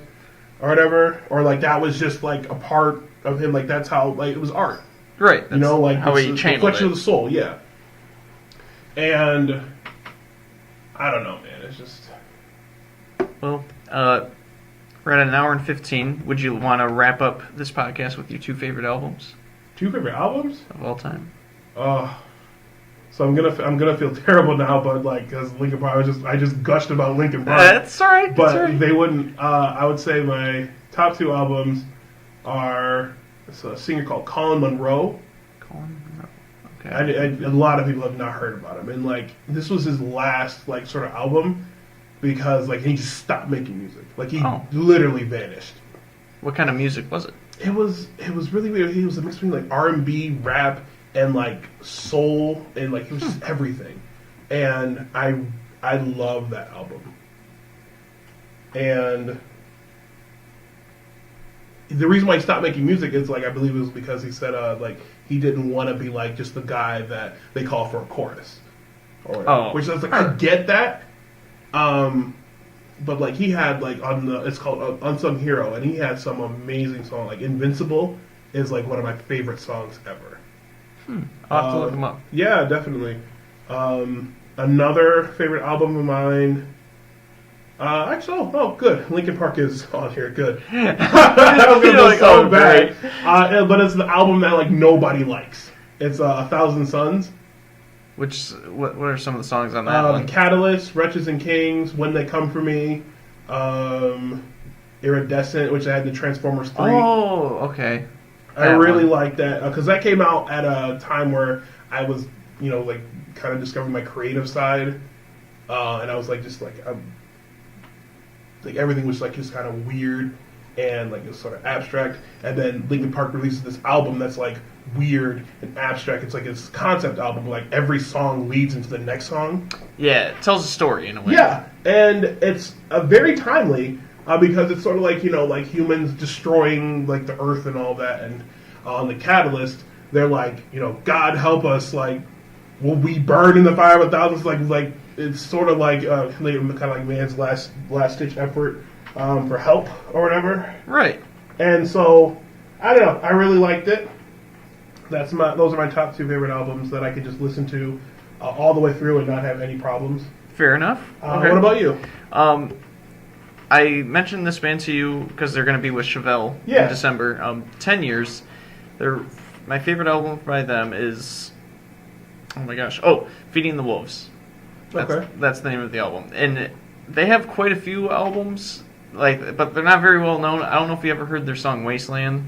or whatever, or like that was just like a part of him. Like that's how like it was art. Right. That's like how he channeled reflection it. of the soul. Yeah. And I don't know, man. It's just Well, we're at an hour and 15. Would you want to wrap up this podcast with your 2 favorite albums 2 favorite albums of all time? So I'm gonna feel terrible now, but like because Linkin Park, I just gushed about Linkin Park. That's all right. But they wouldn't. I would say my top 2 albums are a singer called Colin Monroe. Colin Monroe. Okay. A lot of people have not heard about him, and like this was his last like sort of album because like he just stopped making music. Like he literally vanished. What kind of music was it? It was really weird. He was a mix between like R&B, rap, and like soul, and like it was just everything. And I love that album. And the reason why he stopped making music is like I believe it was because he said like he didn't want to be like just the guy that they call for a chorus. Which I was like, I get that. But like he had like it's called Unsung Hero, and he had some amazing song. Like Invincible is like one of my favorite songs ever. I'll have to look him up. Yeah, definitely. Another favorite album of mine. Actually, good. Linkin Park is on here. Good. I was gonna go so bad. But it's the album that like nobody likes. It's 1,000 Suns. What are some of the songs on that one? Catalyst, Wretches and Kings, When They Come For Me, Iridescent, which I had the Transformers 3. Oh, okay. I really like that because that came out at a time where I was, like kind of discovering my creative side, and I was like, just like, like everything was like just kind of weird and like it's sort of abstract. And then Linkin Park releases this album that's like weird and abstract. It's like this concept album. Like every song leads into the next song. Yeah, it tells a story in a way. Yeah, and it's very timely. Because it's sort of like, like humans destroying, like, the earth and all that. And on the Catalyst, they're like, God help us, like, will we burn in the fire of 1,000? Like it's sort of like, kind of like man's last-ditch effort for help or whatever. Right. And so, I don't know. I really liked it. Those are my top 2 favorite albums that I could just listen to all the way through and not have any problems. Fair enough. Okay. What about you? I mentioned this band to you because they're going to be with Chevelle in December. 10 Years. My favorite album by them is, Feeding the Wolves. That's the name of the album. And they have quite a few albums, but they're not very well known. I don't know if you ever heard their song Wasteland.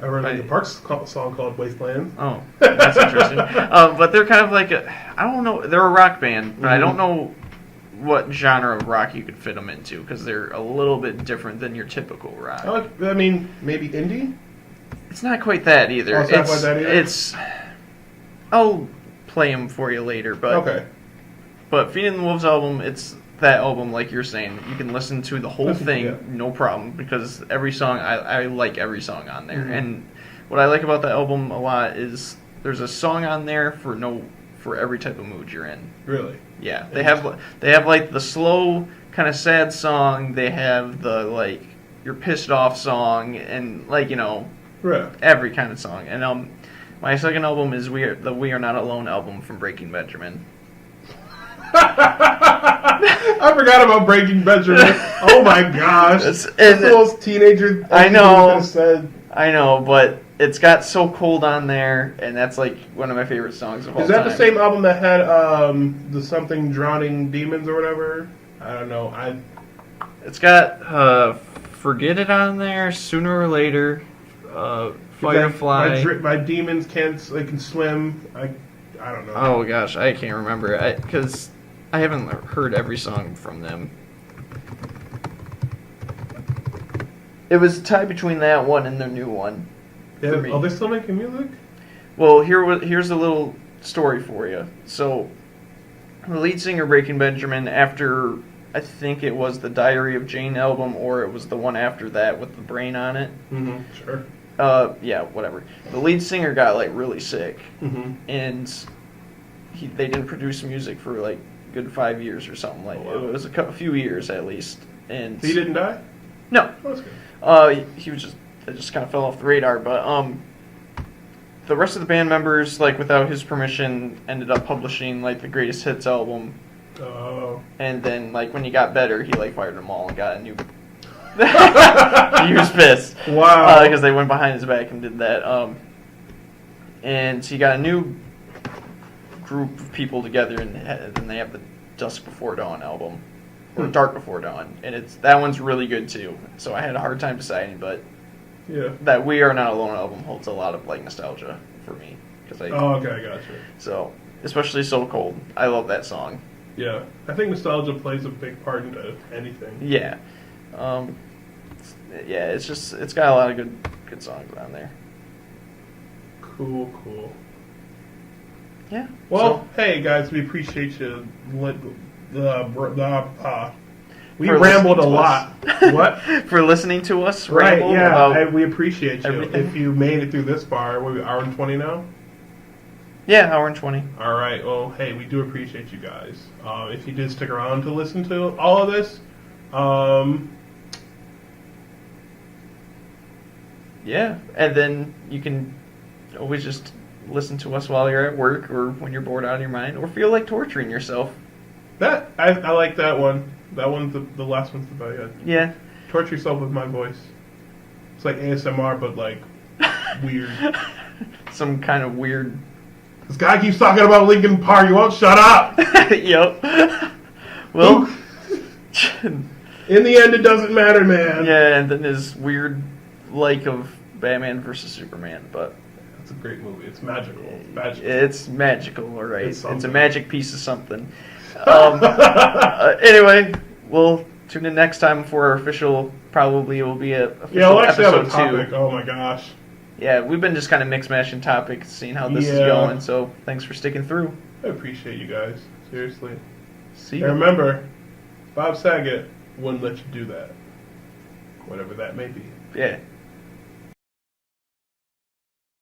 I heard Linkin Park's song called Wasteland. Oh, that's interesting. But they're kind of like I don't know, they're a rock band, but I don't know what genre of rock you could fit them into because they're a little bit different than your typical rock. I mean, maybe indie? It's not quite that either. It's not quite that either? I'll play them for you later, but okay. But Feeding the Wolves album, it's that album like you're saying. You can listen to the whole thing, no problem, because every song, I like every song on there. Mm-hmm. And what I like about that album a lot is there's a song on there for every type of mood you're in. Really? Yeah, they have like the slow kind of sad song. They have the like your pissed off song, and like Right. every kind of song. And my second album is We Are Not Alone album from Breaking Benjamin. I forgot about Breaking Benjamin. Oh my gosh. That's the most teenager I know. said. I know, but it's got So Cold on there, and that's like one of my favorite songs of all Is that time. the same album that had the something drowning demons or whatever? I don't know. It's got Forget It on there, Sooner or Later, Firefly. My demons can swim. I don't know. Oh gosh, I can't remember because I haven't heard every song from them. It was tied between that one and their new one. Yeah, me. are they still making music? Well, here's a little story for you. So, the lead singer Breaking Benjamin, after I think it was the Diary of Jane album, or it was the one after that with the brain on it. Mm-hmm. Sure. Yeah, whatever. The lead singer got like really sick, Mm-hmm. and they didn't produce music for like a good 5 years or something. Like Oh, wow. it was a few years at least. And So he didn't die? no, Oh, that's good. he was just kind of fell off the radar. But the rest of the band members, like without his permission, ended up publishing like the Greatest Hits album. Oh. And then like when he got better, he like fired them all and got a new. He was pissed. Wow. Because they went behind his back and did that. And he got a new group of people together, and then they have the Dusk Before Dawn album, or Dark Before Dawn, and that one's really good too. So I had a hard time deciding, but Yeah. that We Are Not Alone album holds a lot of like nostalgia for me because Oh, okay, I gotcha. so especially So Cold. I love that song. Yeah. I think nostalgia plays a big part into anything. Yeah, yeah. It's got a lot of good songs on there. Cool. Yeah. Well, hey guys, we appreciate you. We For rambled a listening to lot. us. What? For listening to us, Right? ramble Yeah. about We appreciate you. everything. If you made it through this far, what are we, hour and 20 now? yeah, hour and 20. All right. Well, hey, we do appreciate you guys. If you did stick around to listen to all of this, Yeah, and then you can always just listen to us while you're at work or when you're bored out of your mind or feel like torturing yourself. that I like that one. That one's the last one's the best. Yeah. Torture yourself with my voice. It's like ASMR, but like weird. Some kind of weird. This guy keeps talking about Linkin Park. You won't shut up. Yep. Well. In the end, it doesn't matter, man. Yeah, and then his weird like of Batman versus Superman, but It's a great movie. It's magical. It's magical. it's magical, all right. It's It's a something. magic piece of something. Anyway, we'll tune in next time for our official. Probably will be a official Yeah, we'll actually have a episode 2. topic. Oh my gosh. Yeah, we've been just kind of mix mashing topics, seeing how this is Yeah. going. So thanks for sticking through. I appreciate you guys. Seriously. See And you. remember, Bob Saget wouldn't let you do that. Whatever that may be. Yeah.